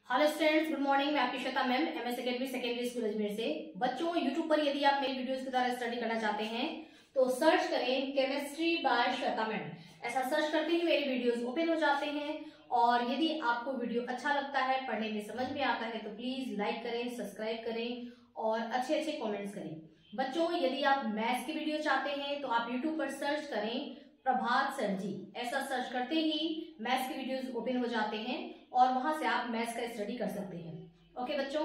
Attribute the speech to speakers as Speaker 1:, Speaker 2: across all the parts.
Speaker 1: Hello students, good morning. मैं आपकी Shweta ma'am, MS academy secondary school Ajmer से। बच्चों, यूट्यूब पर यदि आप मेरी वीडियोस के द्वारा स्टडी करना चाहते हैं तो सर्च करें केमिस्ट्री बाय श्वेता मैम। ऐसा सर्च करते ही मेरी वीडियोस ओपन हो जाते हैं। और यदि आपको वीडियो अच्छा लगता है, पढ़ने में समझ में आता है, तो प्लीज लाइक करें, सब्सक्राइब करें और अच्छे अच्छे कॉमेंट्स करें। बच्चों, यदि आप मैथ्स की वीडियो चाहते हैं तो आप यूट्यूब पर सर्च करें प्रभात सर जी। ऐसा सर्च करते ही मैथ्स की वीडियोस ओपन हो जाते हैं और वहां से आप मैथ्स का स्टडी कर सकते हैं। ओके बच्चों,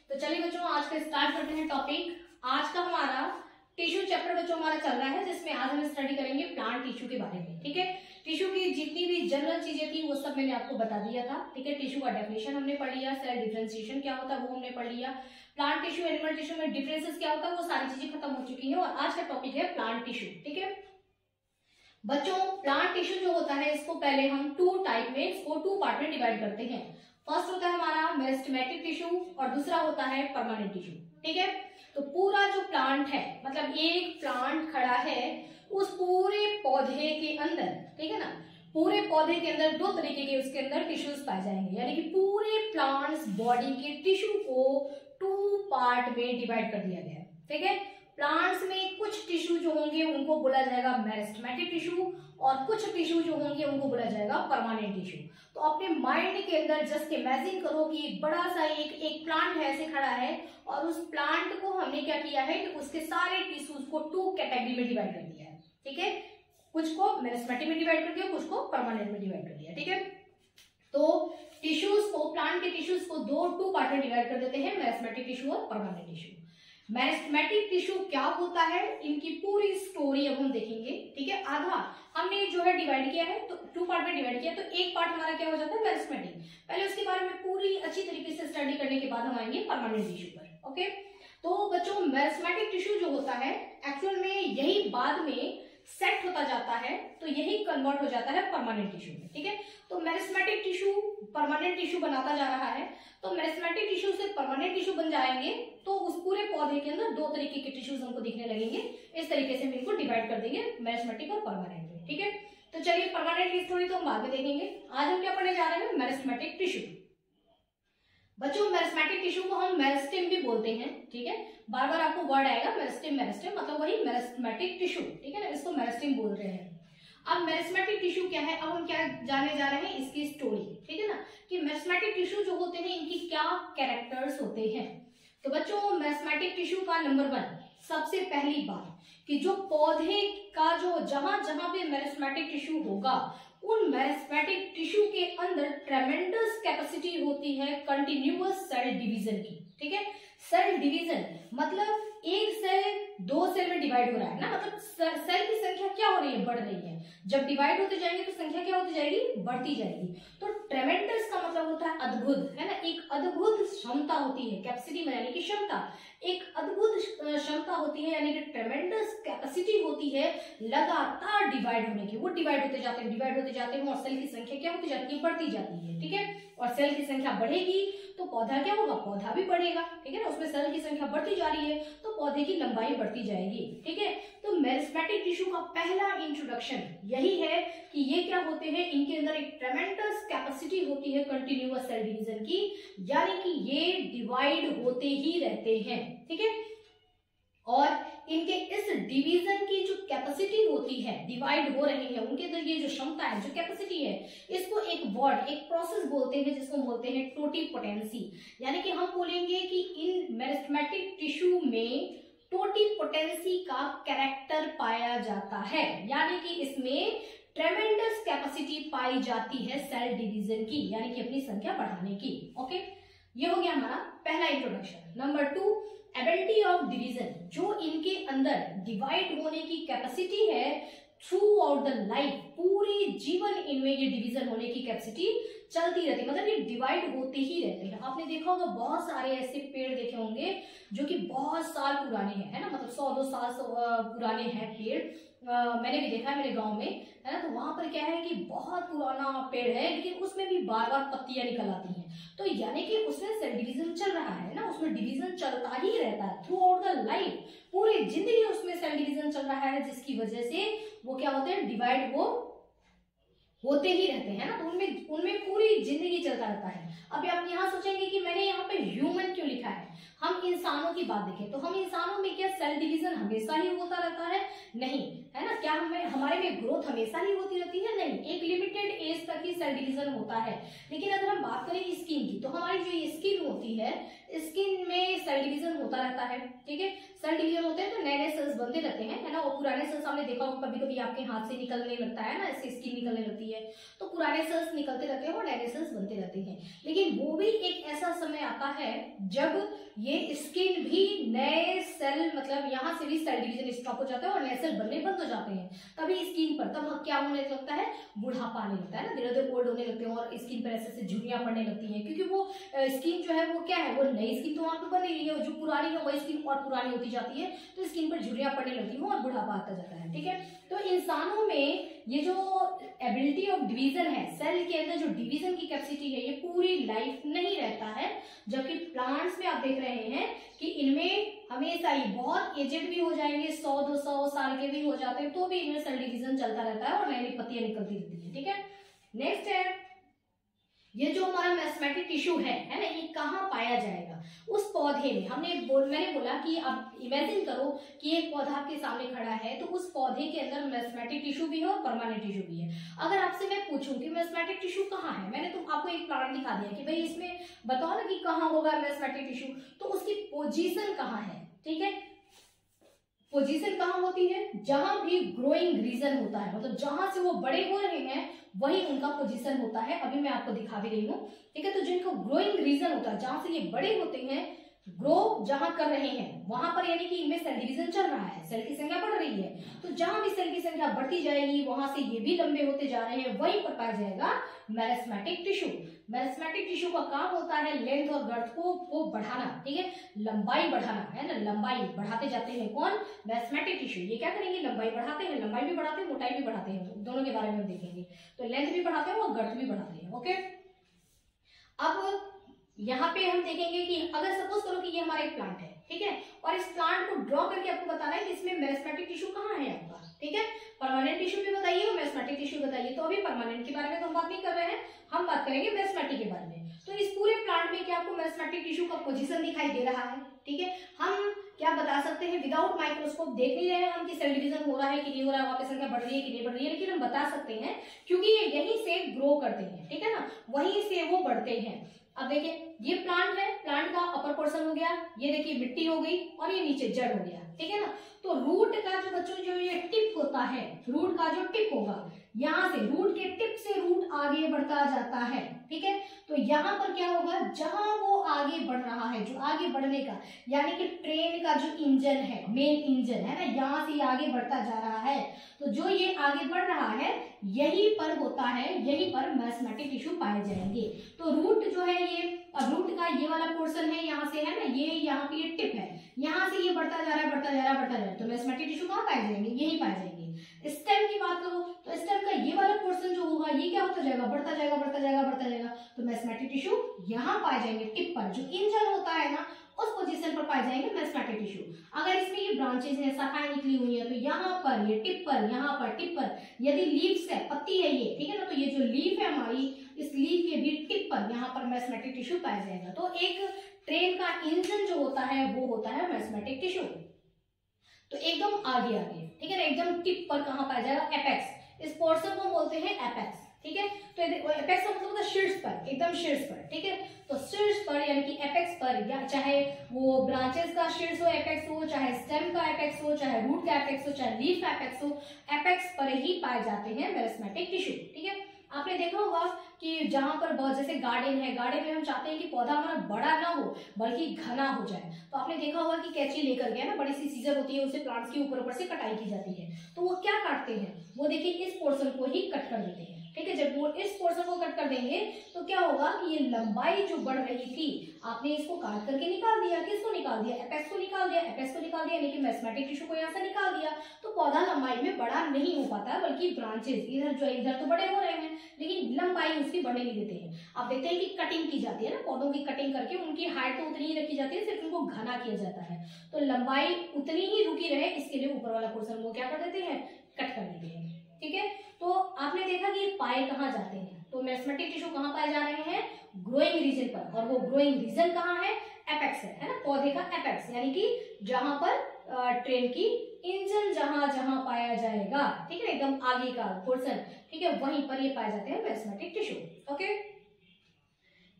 Speaker 1: तो चलिए बच्चों, आज का स्टार्ट करते हैं टॉपिक। आज का हमारा टिश्यू चैप्टर बच्चों हमारा चल रहा है, जिसमें आज हम स्टडी करेंगे प्लांट टिश्यू के बारे में। ठीक है, टिश्यू की जितनी भी जनरल चीजें थी वो सब मैंने आपको बता दिया था। ठीक है, टिश्यू का डेफिनेशन हमने पढ़ लिया, सेल डिफरेंशिएशन क्या होता है वो हमने पढ़ लिया, प्लांट टिश्यू एनिमल टिश्यू में डिफरेंसेस क्या होता है वो सारी चीजें खत्म हो चुकी है। और आज का टॉपिक है प्लांट टिश्यू। ठीक है बच्चों, प्लांट टिश्यू जो होता है इसको पहले हम टू पार्ट में डिवाइड करते हैं। फर्स्ट होता है हमारा मेरिस्टेमेटिक टिश्यू और दूसरा होता है परमानेंट टिश्यू। ठीक है, तो पूरा जो प्लांट है, मतलब एक प्लांट खड़ा है, उस पूरे पौधे के अंदर, ठीक है ना, पूरे पौधे के अंदर दो तरीके के उसके अंदर टिश्यूज पाए जाएंगे। यानी कि पूरे प्लांट्स बॉडी के टिश्यू को टू पार्ट में डिवाइड कर दिया गया है। ठीक है, प्लांट्स में कुछ टिश्यू जो होंगे उनको बोला जाएगा मेरिस्टेमेटिक टिश्यू और कुछ टिश्यू जो होंगे उनको बोला जाएगा परमानेंट टिश्यू। तो अपने माइंड के अंदर जस्ट इमेजिन करो कि एक बड़ा सा एक प्लांट है, ऐसे खड़ा है, और उस प्लांट को हमने क्या किया है कि उसके सारे टिश्यूज को टू कैटेगरी में डिवाइड कर दिया है। ठीक है, कुछ को मेरिस्टेमेटिक में डिवाइड कर दिया, कुछ को परमानेंट में डिवाइड कर दिया। ठीक है, तो टिश्यूज को, प्लांट के टिश्यूज को टू पार्ट में डिवाइड कर देते हैं, मेरिस्टेमेटिक टिश्यू और परमानेंट टिश्यू। मेरिस्टेमेटिक टिश्यू क्या होता है, इनकी पूरी स्टोरी अब हम देखेंगे। ठीक है, आधा हमने जो है डिवाइड किया है, तो टू पार्ट में डिवाइड किया, तो एक पार्ट हमारा क्या हो जाता है मेरिस्टेमेटिक। पहले उसके बारे में पूरी अच्छी तरीके से स्टडी करने के बाद हम आएंगे परमानेंट टिश्यू पर। ओके, तो बच्चों मेरिस्टेमेटिक टिश्यू जो होता है एक्चुअल में यही बाद में सेट होता जाता है, तो यही कन्वर्ट हो जाता है परमानेंट टिश्यू में। ठीक है, तो मेरिस्टेमेटिक टिश्यू परमानेंट टिश्यू बनाता जा रहा है, तो मेरिस्टेमेटिक टिश्यू से परमानेंट टिश्यू बन जाएंगे, तो उस पूरे पौधे के अंदर दो तरीके के टिश्यूज हमको दिखने लगेंगे। इस तरीके से हम इनको डिवाइड कर देंगे मेरिस्टेमेटिक और परमानेंट में। ठीक है, तो चलिए परमानेंट की स्टोरी तो हम बाद में देखेंगे। आज हम क्या पढ़ने जा रहे हैं, मेरिस्टेमेटिक टिश्यू। बच्चों, मेरिस्टेमेटिक टिश्यू को हम मेरिस्टेम भी बोलते हैं। ठीक है, बार बार आपको वर्ड आएगा मेरिस्टेम, मतलब वही मेरिस्टेमेटिक टिश्यू। ठीक है ना, इसको मेरिस्टेम बोल रहे हैं। अब मेरिस्टेमेटिक टिश्यू क्या है, अब हम क्या जाने जा रहे हैं, इसकी स्टोरी। ठीक है ना, कि मेरिस्टेमेटिक टिश्यू जो होते हैं इनकी क्या कैरेक्टर्स होते हैं। तो बच्चों, मेरिस्टेमेटिक टिश्यू का नंबर 1, सबसे पहली बात कि जो पौधे का जो जहां जहां पे मेरिस्टेमेटिक टिश्यू होगा, उन मेरिस्टेमेटिक टिश्यू के अंदर ट्रेमेंडस कैपेसिटी होती है कंटिन्यूअस सेल डिवीजन की। ठीक है, सेल डिवीजन मतलब एक सेल दो सेल में डिवाइड हो रहा है ना, मतलब सेल की संख्या क्या हो रही है, बढ़ रही है। जब डिवाइड होते जाएंगे तो संख्या क्या होती जाएगी, बढ़ती जाएगी। तो ट्रेमेंडस का मतलब होता है अद्भुत, है ना, एक अद्भुत क्षमता होती है। कैपेसिटी में यानी कि क्षमता, एक अद्भुत क्षमता होती है, यानी कि ट्रेमेंडस कैपेसिटी होती है लगातार डिवाइड होने की। वो डिवाइड होते जाते हैं और सेल की संख्या क्या होती जाती है, बढ़ती जाती है। ठीक है, और सेल की संख्या बढ़ेगी तो पौधा क्या होगा, पौधा भी बढ़ेगा। ठीक है ना, उसमें सेल की संख्या बढ़ती जा रही है तो पौधे की लंबाई बढ़ती जाएगी। ठीक है, तो मेरिस्टेमेटिक टिश्यू का पहला इंट्रोडक्शन यही है कि ये क्या होते हैं, इनके अंदर एक ट्रेमेंडस कैपेसिटी होती है कंटिन्यूअस सेल डिवीजन की, यानी कि ये डिवाइड होते ही रहते हैं। ठीक है, और इनके इस डिवीजन की जो कैपेसिटी होती है, डिवाइड हो रहे हैं उनके अंदर ये जो क्षमता है, जो कैपेसिटी है, इसको एक वर्ड, एक प्रोसेस बोलते हैं जिसको बोलते हैं टोटिपोटेंसी। यानी कि हम बोलेंगे कि इन मेरिस्टेमेटिक टिश्यू में टोटिपोटेंसी का कैरेक्टर पाया जाता है, यानी कि इसमें ट्रेमेंडस कैपेसिटी पाई जाती है सेल डिवीजन की, यानी कि अपनी संख्या बढ़ाने की। ओके, ये हो गया हमारा पहला introduction. Number 2, ability of division. जो इनके अंदर डिवाइड होने की कैपेसिटी है थ्रू आउट द लाइफ, पूरी जीवन इनमें ये डिवीजन होने की कैपेसिटी चलती रहती है, मतलब ये डिवाइड होते ही रहते हैं। आपने देखा होगा बहुत सारे ऐसे पेड़ देखे होंगे जो कि बहुत साल पुराने हैं, है ना, मतलब 100-2 साल पुराने हैं पेड़। मैंने भी देखा है मेरे गांव में, है ना, तो वहां पर क्या है कि बहुत पुराना पेड़ है लेकिन उसमें भी बार बार पत्तियां निकल आती हैं। तो यानी कि उसमें सेल डिवीजन चल रहा है ना, उसमें डिवीजन चलता ही रहता है थ्रू आउट द लाइफ, पूरी जिंदगी उसमें सेल डिवीजन चल रहा है, जिसकी वजह से वो क्या होते हैं, डिवाइड होते ही रहते हैं ना, तो उनमें पूरी जिंदगी चलता रहता है। अभी आप यहाँ सोचेंगे इंसानों की बात देखें तो हम इंसानों में क्या सेल डिवीजन हमेशा ही होता रहता है? नहीं, है ना? क्या हमारे में ग्रोथ हमेशा ही होती रहती है? नहीं, एक लिमिटेड एज तक ही सेल डिवीजन होता है। लेकिन अगर हम बात करें स्किन की, तो हमारी जो ये स्किन होती है, स्किन में सेल डिवीजन होता रहता है। ठीक है, सेल डिवीजन होते हैं तो नए नए सेल्स बनते रहते हैं, है ना? और पुराने सेल्स हमने देखा होगा कभी कभी आपके हाथ से निकलने लगता है ना, ऐसे स्किन निकलने लगती है, तो पुराने सेल्स निकलते रहते हैं और नए सेल्स बनते रहते हैं। लेकिन वो भी एक ऐसा समय आता है जब ये स्किन भी नए सेल, मतलब यहाँ से भी सेल डिवीजन स्टॉप हो जाता है और नए सेल बनने बंद हो जाते हैं। तभी स्किन पर तब क्या होने लगता है? बुढ़ापा आने लगता है ना, धीरे धीरे ओल्ड होने लगते हैं और स्किन पर ऐसे झुर्रियां पड़ने लगती हैं, क्योंकि वो स्किन जो है वो क्या है, वो नई स्किन तो वहां पर बन रही है, जो पुरानी है वही स्किन और पुरानी होती जाती है, तो स्किन पर झुर्रियां पड़ने लगती है और बुढ़ापा आता जाता है। ठीक है, तो इंसानों में ये जो एबिलिटी ऑफ डिवीजन है, सेल के अंदर जो डिवीजन की कैपेसिटी है, ये पूरी लाइफ नहीं रहता है। जबकि प्लांट्स में आप देख रहे हैं कि इनमें हमेशा ही बहुत एजेड भी हो जाएंगे, 100-200 साल के भी हो जाते हैं, तो भी इनमें सेल डिवीजन चलता रहता है और नई नई पत्तियां निकलती रहती है। ठीक है, नेक्स्ट है ये जो हमारा मेस्मेटिक टिश्यू है ना, ये कहाँ पाया जाएगा? उस पौधे में। मैंने बोला कि आप इमेजिन करो कि एक पौधा आपके सामने खड़ा है, तो उस पौधे के अंदर मेस्मेटिक टिश्यू भी है और परमानेंट टिश्यू भी है। अगर आपसे मैं पूछूं कि मेस्मेटिक टिश्यू कहाँ है, मैंने तो आपको एक प्लांट दिखा दिया कि भाई इसमें बताओ ना कि कहाँ होगा मेस्मेटिक टिश्यू, तो उसकी पोजीशन कहाँ है? ठीक है, पोजीशन कहाँ होती है? जहां भी ग्रोइंग रीजन होता है, मतलब जहां से वो बड़े हो रहे हैं वही उनका पोजीशन होता है। अभी मैं आपको दिखा भी रही हूँ। ठीक है, तो जिनको ग्रोइंग रीजन होता है, जहां से ये बड़े होते हैं, ग्रो जहां कर रहे हैं वहां पर, यानी कि इनमें सेल डिवीजन चल रहा है, सेल की संख्या बढ़ रही है, तो जहां भी सेल की संख्या बढ़ती जाएगी वहां से ये भी लंबे होते जा रहे हैं, वहीं पर पाया जाएगा मेरिस्मेटिक टिश्यू। मेरिस्मेटिक टिश्यू का काम होता है लेंथ और गर्थ को बढ़ाना। ठीक है, लंबाई बढ़ाना, है ना, लंबाई बढ़ाते जाते हैं कौन? Meristematic tissue. ये क्या करेंगे? लंबाई बढ़ाते हैं, लंबाई भी बढ़ाते हैं, मोटाई भी बढ़ाते हैं, दोनों के बारे में हम देखेंगे। तो लेंथ भी बढ़ाते हैं और गर्थ भी बढ़ाते हैं। ओके, अब यहाँ पे हम देखेंगे कि अगर सपोज करो कि ये हमारा एक प्लांट है, ठीक है, और इस प्लांट को ड्रॉ करके आपको बताना है कि इसमें मेरिस्मेटिक टिश्यू कहाँ है आपका। ठीक है, परमानेंट टिश्यू भी बताइए और मेरिस्मेटिक टिश्यू बताइए। तो अभी परमानेंट के बारे में तो हम बात नहीं कर रहे हैं, हम बात करेंगे मेरिस्मेटिक के बारे में। तो इस पूरे प्लांट में क्या आपको मेरिस्मेटिक टिश्यू का पोजीशन दिखाई दे रहा है? ठीक है, हम क्या बता सकते हैं, विदाउट माइक्रोस्कोप देख नहीं रहे हैं हम कि सेल डिवीजन हो रहा है कि नहीं हो रहा है, वहां पे संख्या बढ़ रही है कि नहीं बढ़ रही है, लेकिन हम बता सकते हैं क्योंकि ये यहीं से ग्रो करते हैं। ठीक है ना, वहीं से वो बढ़ते हैं। अब देखिए, ये प्लांट है, प्लांट का अपर पोर्शन हो गया, ये देखिए मिट्टी हो गई और ये नीचे जड़ हो गया। ठीक है ना, तो रूट का जो बच्चों जो ये टिप होता है, रूट का जो टिप होगा, यहाँ से रूट के टिप से रूट आगे बढ़ता जाता है। ठीक है, तो यहाँ पर क्या होगा, जहां वो आगे बढ़ रहा है, जो आगे बढ़ने का, यानी कि ट्रेन का जो इंजन है, मेन इंजन है ना, यहाँ से आगे बढ़ता जा रहा है, तो जो ये आगे बढ़ रहा है यहीं पर होता है, यहीं पर मेरिस्मेटिक टिश्यू पाए जाएंगे। तो रूट जो है ये, अब रूट का ये वाला पोर्शन है, यहाँ से है ना, ये यहाँ पे ये टिप है, यहाँ से ये बढ़ता जा रहा है, बढ़ता जा रहा है, बढ़ता जा रहा है, तो मेरिस्मेटिक टिश्यू कहाँ पाए जाएंगे? यही पाए जाएंगे। स्टेम की बात करो तो स्टेम का ये वाला पोर्शन जो होगा, ये क्या होता जाएगा? बढ़ता जाएगा, बढ़ता जाएगा, बढ़ता जाएगा, तो मेरिस्मेटिक टिश्यू यहाँ पाए जाएंगे। टिप पर जो इंजन होता है ना, उस पोजीशन पर पाए जाएंगे मेरिस्मेटिक टिश्यू। अगर इसमें ये ब्रांचेस हैं, शाखाएं निकली हुई है, तो यहाँ पर ये टिप पर, यहाँ पर टिप पर, यदि लीव्स है, पत्ती है ये, ठीक है ना, तो ये जो लीफ है हमारी, इस लीफ के भी टिप पर यहाँ पर मेरिस्मेटिक टिश्यू पाया जाएगा। तो एक ट्रेन का इंजन जो होता है वो होता है मेरिस्मेटिक टिश्यू। तो एकदम आगे आगे, ठीक है ना, एकदम टिप पर कहाँ पाया जाएगा? एपेक्स। इस पोर्शन को बोलते हैं एपेक्स। ठीक है, तो एपेक्स का मतलब होता है शीर्ष पर, एकदम शीर्ष पर। ठीक है, तो शीर्ष पर यानी कि एपेक्स पर, या चाहे वो ब्रांचेस का शीर्ष हो, एपेक्स हो, चाहे स्टेम का एपेक्स हो, चाहे रूट का एपेक्स हो, चाहे लीफ का एपेक्स हो, एपेक्स पर ही पाए जाते हैं मेरिस्मेटिक टिश्यू। ठीक है, आपने देखा होगा कि जहां पर बहुत, जैसे गार्डन है, गार्डन में हम चाहते हैं कि पौधा हमारा बड़ा ना हो बल्कि घना हो जाए, तो आपने देखा होगा कि कैंची लेकर गया ना, बड़ी सी सीजर होती है, उसे प्लांट्स के ऊपर से कटाई की जाती है, तो वो क्या काटते हैं, वो देखिए इस पोर्शन को ही कट कर देते हैं। ठीक है, जब वो इस पोर्शन को कट कर देंगे तो क्या होगा कि ये लंबाई जो बढ़ रही थी, आपने इसको काट करके निकाल दिया। किसको निकाल दिया? एपेक्स को निकाल दिया। एपेक्स को निकाल दिया यानी कि मेरिस्मेटिक टिश्यू को यहाँ से निकाल दिया, तो पौधा लंबाई में बड़ा नहीं हो पाता, बल्कि ब्रांचेस इधर जो इधर तो बड़े हो रहे हैं, लेकिन लंबाई उसकी बढ़ने नहीं देते हैं। आप देखते हैं कि कटिंग की जाती है ना, पौधों की कटिंग करके उनकी हाइट तो उतनी ही रखी जाती है, सिर्फ उनको घना किया जाता है, तो लंबाई उतनी ही रुकी रहे, इसके लिए ऊपर वाला पोर्शन वो क्या कर देते हैं? कट कर देते हैं। ठीक है, तो आपने देखा कि ये पाए कहाँ जाते हैं, तो मेरिस्मेटिक टिश्यू कहाँ पाए जा रहे हैं? ग्रोइंग रीजन पर, और वो ग्रोइंग रीजन कहाँ है? एपेक्स है ना, पौधे का एपेक्स, यानी कि जहां पर ट्रेन की इंजन जहां जहां पाया जाएगा, ठीक है, एकदम आगे का पोर्शन, ठीक है, वहीं पर ये पाए जाते हैं meristematic tissue. Okay,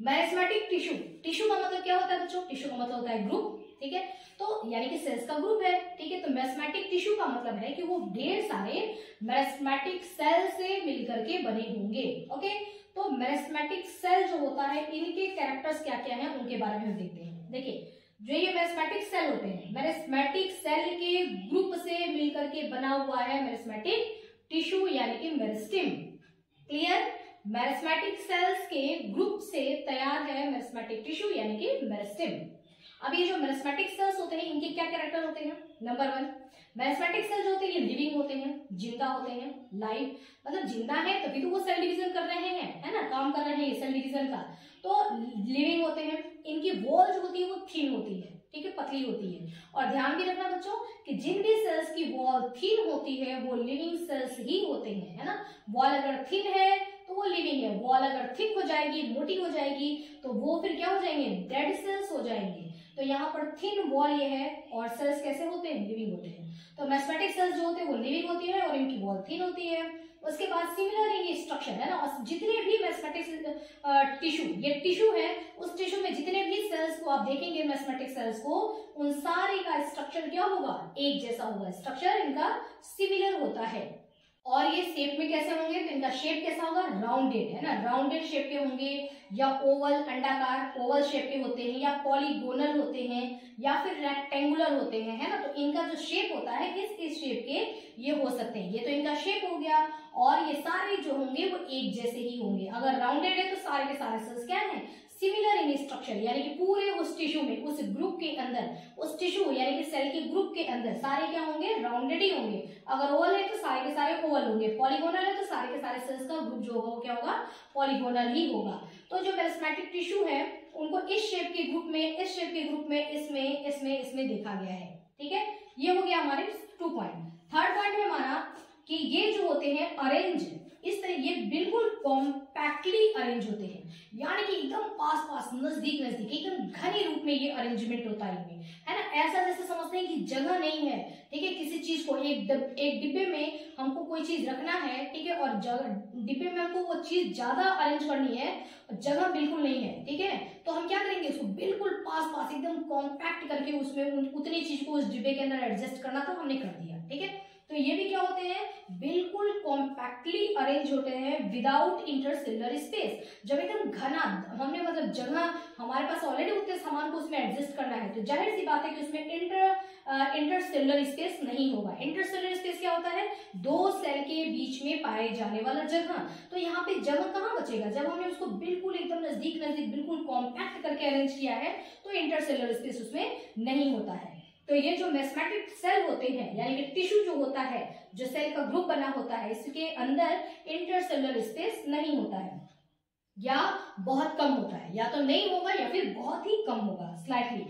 Speaker 1: meristematic tissue, tissue का मतलब क्या होता है बच्चों? टिश्यू का मतलब होता है ग्रुप, ठीक है, तो यानी कि सेल्स का ग्रुप है, ठीक है। तो मेरिस्टेमेटिक टिश्यू का मतलब है कि वो ढेर सारे मेरिस्टेमेटिक सेल से मिलकर के बने होंगे। ओके, तो मेरिस्टेमेटिक सेल जो होता है, इनके कैरेक्टर्स क्या क्या हैं उनके बारे में हम देखते हैं। देखिए, जो ये मेरिस्टेमेटिक सेल होते हैं, मेरिस्टेमेटिक सेल के ग्रुप से मिलकर के बना हुआ है मेरिस्टेमेटिक टिश्यू यानी कि मेरिस्टेम। क्लियर? मेरिस्टेमेटिक सेल्स के ग्रुप से तैयार है मेरिस्टेमेटिक टिश्यू यानी कि मेरिस्टेम। अब ये जो मेरिस्टेमेटिक सेल्स होते हैं, इनके क्या कैरेक्टर होते हैं? नंबर 1, मेरिस्टेमेटिक सेल जो होते हैं ये लिविंग होते हैं, जिंदा होते हैं। लाइव मतलब जिंदा है तभी तो वो सेल डिवीजन कर रहे हैं, है ना, काम कर रहे हैं ये सेल डिवीजन का, तो लिविंग होते हैं। इनकी वॉल जो होती है वो थिन होती है, ठीक है, पतली होती है। और ध्यान भी रखना बच्चों कि जिन भी सेल्स की वॉल थिन होती है वो लिविंग सेल्स ही होते हैं, है ना। वॉल अगर थिन है तो वो लिविंग है, वॉल अगर थिक हो जाएगी, मोटी हो जाएगी, तो वो फिर क्या हो जाएंगे? डेड सेल्स हो जाएंगे। तो यहाँ पर थिन वॉल ये है और सेल्स कैसे होते हैं? लिविंग होते हैं। तो मेरिस्टेमेटिक सेल्स जो होते हैं वो लिविंग होती है और इनकी वॉल थिन होती है। उसके बाद सिमिलर ये स्ट्रक्चर है ना, और जितने भी मेरिस्टेमेटिक टिश्यू, ये टिश्यू है, उस टिश्यू में जितने भी सेल्स को आप देखेंगे मेरिस्टेमेटिक सेल्स को, उन सारे का स्ट्रक्चर क्या होगा? एक जैसा होगा, स्ट्रक्चर इनका सिमिलर होता है। और ये शेप में कैसे होंगे? तो इनका शेप कैसा होगा? राउंडेड, है ना, राउंडेड शेप के होंगे, या ओवल अंडाकार ओवल शेप के होते हैं, या पॉलीगोनल होते हैं, या फिर रेक्टेंगुलर होते हैं, है ना। तो इनका जो शेप होता है इस शेप के ये हो सकते हैं। ये तो इनका शेप हो गया, और ये सारे जो होंगे वो एक जैसे ही होंगे। अगर राउंडेड है तो सारे के सारे सेल्स क्या है? सिमिलर इन स्ट्रक्चर, यानी कि पूरे उस टिश्यू में, उस ग्रुप के अंदर, उस टिश्यू यानी कि सेल के ग्रुप के अंदर सारे क्या होंगे? राउंडेड ही होंगे। अगर ओवल है तो सारे के सारे ओवल होंगे, पॉलीगोनल है तो सारे के सारे सेल्स का ग्रुप जो होगा वो क्या होगा? पॉलीगोनल ही होगा। तो जो मेरिस्टेमेटिक टिश्यू है उनको इस शेप के ग्रुप में, इस शेप के ग्रुप में, इसमें देखा गया है, ठीक है। ये हो गया हमारे 2 पॉइंट। थर्ड पॉइंट है हमारा कि ये जो होते हैं अरेंज इस तरह, ये बिल्कुल कॉम्पैक्टली अरेंज होते हैं, यानी कि एकदम पास पास, नजदीक नजदीक, एकदम घने रूप में ये अरेंजमेंट होता है इनमें, है ना। ऐसा जैसे समझते हैं कि जगह नहीं है, ठीक है, किसी चीज को एक डिब्बे में हमको कोई चीज रखना है, ठीक है, और डिब्बे में हमको वो चीज ज्यादा अरेंज करनी है, जगह बिल्कुल नहीं है, ठीक है, तो हम क्या करेंगे? उसको बिल्कुल पास पास एकदम कॉम्पैक्ट करके उसमें उतनी चीज को उस डिब्बे के अंदर एडजस्ट करना था, हमने कर दिया, ठीक है। तो ये भी क्या होते हैं? बिल्कुल कॉम्पैक्टली अरेंज होते हैं विदाउट इंटरसेलुलर स्पेस। जब एकदम घना हमने मतलब जगह हमारे पास ऑलरेडी उतने सामान को उसमें एडजस्ट करना है, तो जाहिर सी बात है कि उसमें इंटरसेलुलर स्पेस नहीं होगा। इंटरसेलुलर स्पेस क्या होता है? 2 सेल के बीच में पाए जाने वाला जगह। तो यहाँ पे जगह कहाँ बचेगा? जब हमने उसको बिल्कुल एकदम नजदीक नजदीक बिल्कुल कॉम्पैक्ट करके अरेंज किया है, तो इंटरसेलुलर स्पेस उसमें नहीं होता है। तो ये जो मेरिस्टेमेटिक सेल होते हैं, यानी कि टिश्यू जो होता है, जो सेल का ग्रुप बना होता है, इसके अंदर इंटरसेलुलर स्पेस नहीं होता है, या बहुत कम होता है, या तो नहीं होगा या फिर बहुत ही कम होगा, स्लाइटली।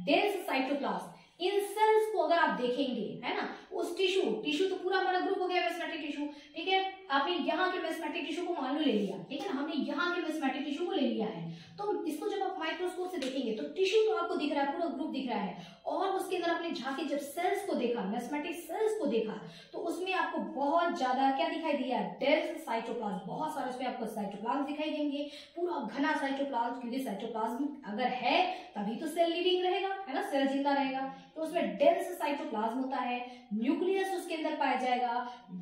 Speaker 1: डेंस साइटोप्लाज्म, इन सेल्स को अगर आप देखेंगे, है ना, उस टिश्यू तो पूरा हमारा ग्रुप हो गया मेरिस्टेमेटिक टिश्यू, ठीक है। आपने यहाँ के मेरिस्टेमेटिक टिश्यू को मान लो ले लिया, ठीक है ना, हमने यहाँ के मेरिस्टेमेटिक टिश्यू को ले लिया है। तो इसको जब आप माइक्रोस्कोप से देखेंगे तो टिश्यू तो आपको दिख रहा है, पूरा ग्रुप दिख रहा है, और उसके अंदर आपने झांके जब सेल्स को देखा, मेरिस्टेमेटिक सेल्स को देखा, तो उसमें आपको बहुत ज्यादा क्या दिखाई दिया? डेंस साइटोप्लाज्म, बहुत सारे उसमें आपको साइटोप्लाज्म दिखाई देंगे, पूरा घना साइटोप्लाज्म, क्योंकि साइटोप्लाज्म अगर है तभी तो सेल लिविंग रहेगा, है ना, सेल जिंदा रहेगा। तो उसमें डेंस साइटोप्लाज्म होता है, न्यूक्लियस उसके अंदर पाया जाएगा,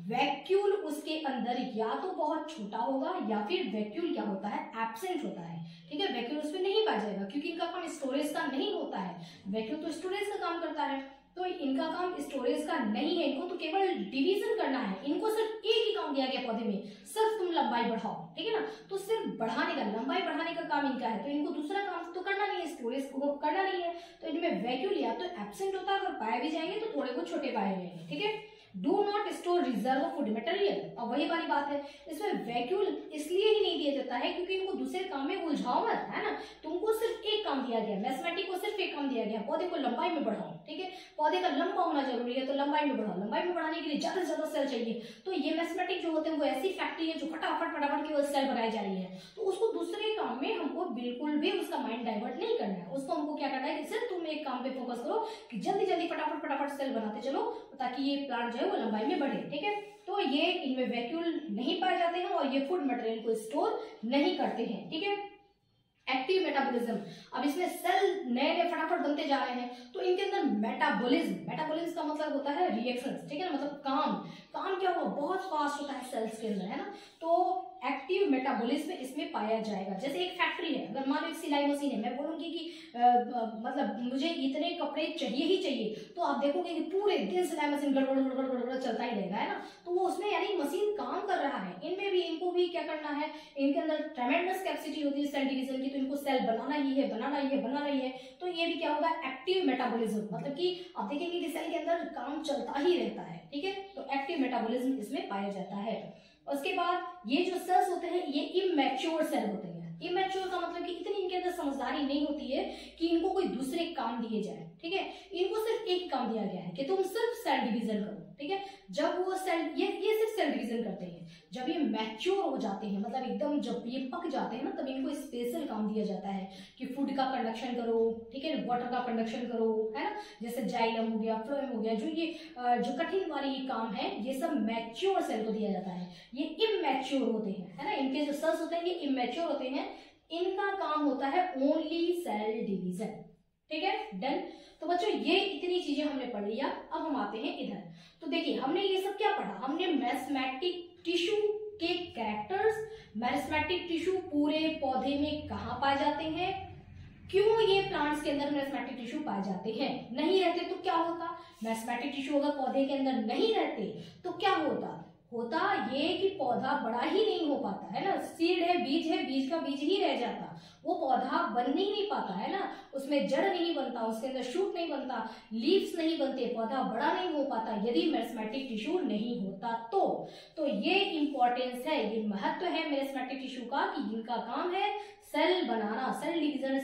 Speaker 1: वैक्यूल उसके अंदर या तो बहुत छोटा होगा या फिर वैक्यूल क्या होता है? एब्सेंट होता है, ठीक है, वैक्यूल उसमें नहीं पाया जाएगा, क्योंकि इनका काम स्टोरेज का नहीं होता है। वैक्यूल तो स्टोरेज का काम करता है, तो इनका काम स्टोरेज का नहीं है, इनको तो केवल डिवीजन करना है। इनको सिर्फ एक ही काम दिया गया पौधे में, सिर्फ तुम लंबाई बढ़ाओ, ठीक है ना, तो सिर्फ बढ़ाने का, लंबाई बढ़ाने का काम इनका है। तो इनको दूसरा काम तो करना नहीं है, स्टोरेज को करना नहीं है। तो इनमें वैक्यूल या तो एब्सेंट होता है, अगर पाए भी जाएंगे तो थोड़े बहुत छोटे पाए जाएंगे, ठीक है। Do not store reserve food material, और वही वाली बात है, इसमें वैक्यूल इसलिए ही नहीं दिया जाता है क्योंकि इनको दूसरे काम में उलझाओ मत, है ना। तुमको सिर्फ एक काम दिया गया, मेरिस्टेमेटिक को सिर्फ एक काम दिया दिया गया पौधे को लंबाई में बढ़ाओ, ठीक है, पौधे का लंबा होना जरूरी है, तो लंबाई में बढ़ाओ, लंबाई में बढ़ाने के लिए ज्यादा से ज्यादा सेल चाहिए। तो ये मैथमेटिक जो होते हैं वो ऐसी फैक्ट्री है जो फटाफट फटाफट केवल सेल बनाई जा रही है, तो उसको दूसरे काम में हमको बिल्कुल भी उसका माइंड डाइवर्ट नहीं करना है। उसको हमको क्या करना है कि सिर्फ तुम एक काम पे फोकस करो कि जल्दी जल्दी फटाफट फटाफट सेल बनाते चलो, ताकि ये प्लांट जो है वो लंबाई में बढ़े, ठीक है। तो ये इनमें वैक्यूल नहीं पाए जाते हैं और ये फूड मटेरियल को स्टोर नहीं करते हैं, ठीक है। एक्टिव मेटाबॉलिज्म, अब इसमें सेल नए नए फटाफट बनते जा रहे हैं, तो इनके अंदर मेटाबॉलिज्म का मतलब होता है रिएक्शंस, ठीक है ना, मतलब काम क्या हुआ, बहुत फास्ट होता है सेल्स के अंदर, है ना। तो एक्टिव मेटाबॉलिज्म इसमें पाया जाएगा। जैसे एक फैक्ट्री है, अगर मान लो एक सिलाई मशीन है, मैं बोलूंगी कि मतलब मुझे इतने कपड़े चाहिए ही चाहिए, तो आप देखोगे कि पूरे दिन सिलाई मशीन गड़बड़ चलता ही रहेगा, है ना। तो वो उसमें यानी मशीन काम कर रहा है, इनमें भी इनको भी क्या करना है, इनके अंदर ट्रेमेंडस कैपेसिटी होती है सेल डिवीजन की, तो इनको सेल बनाना ही है। तो ये भी क्या होगा, एक्टिव मेटाबॉलिज्म, मतलब कि आप देखेंगे कि सेल के अंदर काम चलता ही रहता है, ठीक है। तो एक्टिव मेटाबॉलिज्म इसमें पाया जाता है। उसके बाद ये जो सेल्स होते हैं ये इमैच्योर सेल होते हैं। इमैच्योर का मतलब कि इतनी इनके अंदर समझदारी नहीं होती है कि इनको कोई दूसरे काम दिए जाए, ठीक है। इनको सिर्फ एक काम दिया गया है कि तुम सिर्फ सेल डिवीजन करो, ठीक है। जब वो सेल ये सिर्फ सेल डिवीजन करते हैं, जब ये मैच्योर हो जाते हैं, मतलब एकदम जब ये पक जाते हैं ना, तब इनको स्पेशल काम दिया जाता है कि फूड का कंडक्शन करो, ठीक है, वाटर का कंडक्शन करो, है ना। जैसे जाइलम हो गया, फ्लोएम हो गया, जो कठिन वाली काम है, ये सब मैच्योर सेल को दिया जाता है। ये इमैच्योर होते हैं, है ना, इनके जो सेल्स होते हैं ये इमैच्योर होते हैं, इनका काम होता है ओनली सेल डिवीजन, ठीक है, डन। तो बच्चों ये इतनी चीजें हमने पढ़ लिया, अब हम आते हैं इधर। तो देखिए हमने ये सब क्या पढ़ा, हमने मेरिस्टेमेटिक टिश्यू के कैरेक्टर्स, मेरिस्टेमेटिक टिश्यू पूरे पौधे में कहाँ पाए जाते हैं, क्यों ये प्लांट्स के अंदर मेरिस्टेमेटिक टिश्यू पाए जाते हैं, नहीं रहते तो क्या होता, मेरिस्टेमेटिक टिश्यू अगर पौधे के अंदर नहीं रहते तो क्या होता ये कि पौधा बड़ा ही नहीं हो पाता, है ना। सीड है, बीज का बीज ही रह जाता, वो पौधा बन ही नहीं पाता, है ना। उसमें जड़ नहीं बनता, उसके अंदर शूट नहीं बनता, लीव्स नहीं बनते, पौधा बड़ा नहीं हो पाता यदि मेरिस्टेमेटिक टिश्यू नहीं होता तो ये इंपॉर्टेंस है, ये महत्व है मेरिस्टेमेटिक टिश्यू का कि इनका काम है सेल बनाना, सेल डिवीजन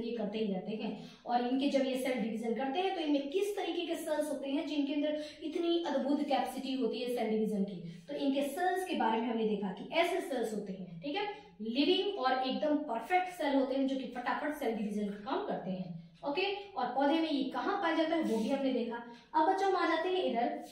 Speaker 1: ये करते ही रहते हैं। और इनके जब ये सेल डिवीजन करते हैं तो इनमें किस तरीके के सेल्स होते हैं जिनके अंदर इतनी अद्भुत कैपेसिटी होती है सेल डिवीजन की, तो इनके सेल्स के बारे में हमने देखा कि ऐसे सेल्स होते हैं, ठीक है, लिविंग और एकदम परफेक्ट सेल होते हैं जो कि फटाफट सेल डिवीजन का काम करते हैं, ओके। और पौधे में ये कहाँ पाया जाता है वो भी हमने देखा। अब बच्चों हम आ जाते हैं इधर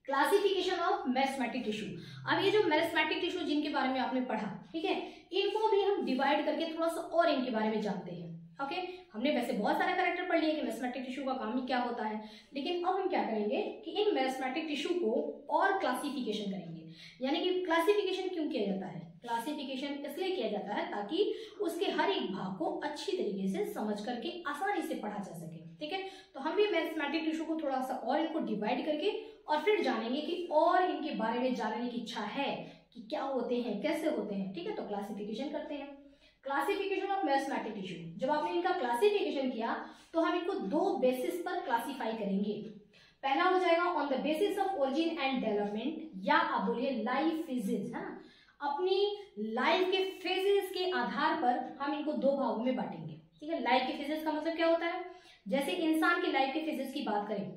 Speaker 1: क्लासिफिकेशन ऑफ मेरिस्टेमेटिक टिश्यू। अब ये जो मेरिस्टेमेटिक टिश्यू जिनके बारे में आपने पढ़ा, ठीक है, इनको भी हम डिवाइड करके थोड़ा सा और इनके बारे में जानते हैं, ओके। हमने वैसे बहुत सारे कैरेक्टर पढ़ लिए कि मेरिस्टेमेटिक टिश्यू का काम ही क्या होता है, लेकिन अब हम क्या करेंगे कि इन मेरिस्टेमेटिक टिश्यू को और क्लासिफिकेशन करेंगे। यानी कि क्लासिफिकेशन क्यों किया जाता है, क्लासिफिकेशन इसलिए किया जाता है ताकि उसके हर एक भाग को अच्छी तरीके से समझ करके आसानी से पढ़ा जा सके, ठीक है। तो हम भी मेरिस्टेमेटिक टिश्यू को थोड़ा सा और इनको डिवाइड करके और फिर जानेंगे कि और इनके बारे में जानने की इच्छा है कि क्या होते हैं, कैसे होते हैं, ठीक है। तो क्लासिफिकेशन करते हैं, क्लासिफिकेशन ऑफ मेरिस्टेमेटिक टिश्यू। जब आपने इनका क्लासिफिकेशन किया तो हम इनको दो बेसिस पर क्लासिफाई करेंगे। पहला हो जाएगा on the basis of origin and development, या आप बोलिए लाइफ फेजेस, है ना, अपनी लाइफ के फेजेस के आधार पर हम इनको दो भागों में बांटेंगे, ठीक है। लाइफ के फेजेस का मतलब क्या होता है, जैसे इंसान की लाइफ के फेजेस की बात करें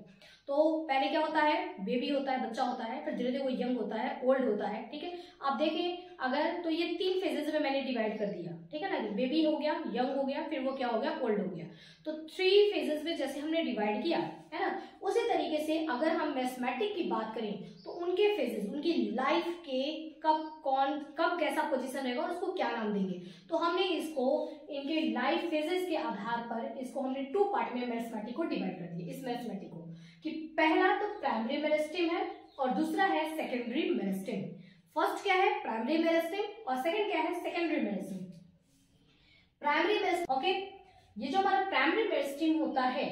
Speaker 1: तो पहले क्या होता है, बेबी होता है, बच्चा होता है, फिर धीरे धीरे वो यंग होता है, ओल्ड होता है, ठीक है। आप देखें अगर तो ये तीन फेजेस में मैंने डिवाइड कर दिया, ठीक है ना, बेबी हो गया, यंग हो गया, फिर वो क्या हो गया, ओल्ड हो गया। तो 3 फेजेस में जैसे हमने डिवाइड किया, है ना, उसी तरीके से अगर हम मेरिस्टेमेटिक की बात करें तो उनके फेजेस, उनकी लाइफ के कब कैसा पोजीशन रहेगा और उसको क्या नाम देंगे। तो हमने इसको इनके लाइफ फेजेस के आधार पर इसको हमने 2 पार्ट में मेरिस्टेमेटिक को डिवाइड कर दिया। इस मेरिस्टेमेटिक को कि पहला तो प्राइमरी मेरिस्टेम है और दूसरा है सेकेंडरी मेरिस्टेम। फर्स्ट क्या है, प्राइमरी मेरिस्टेम, और सेकंड क्या है, secondary meristem. Primary meristem, okay, ये जो हमारा प्राइमरी मेरिस्टेम होता है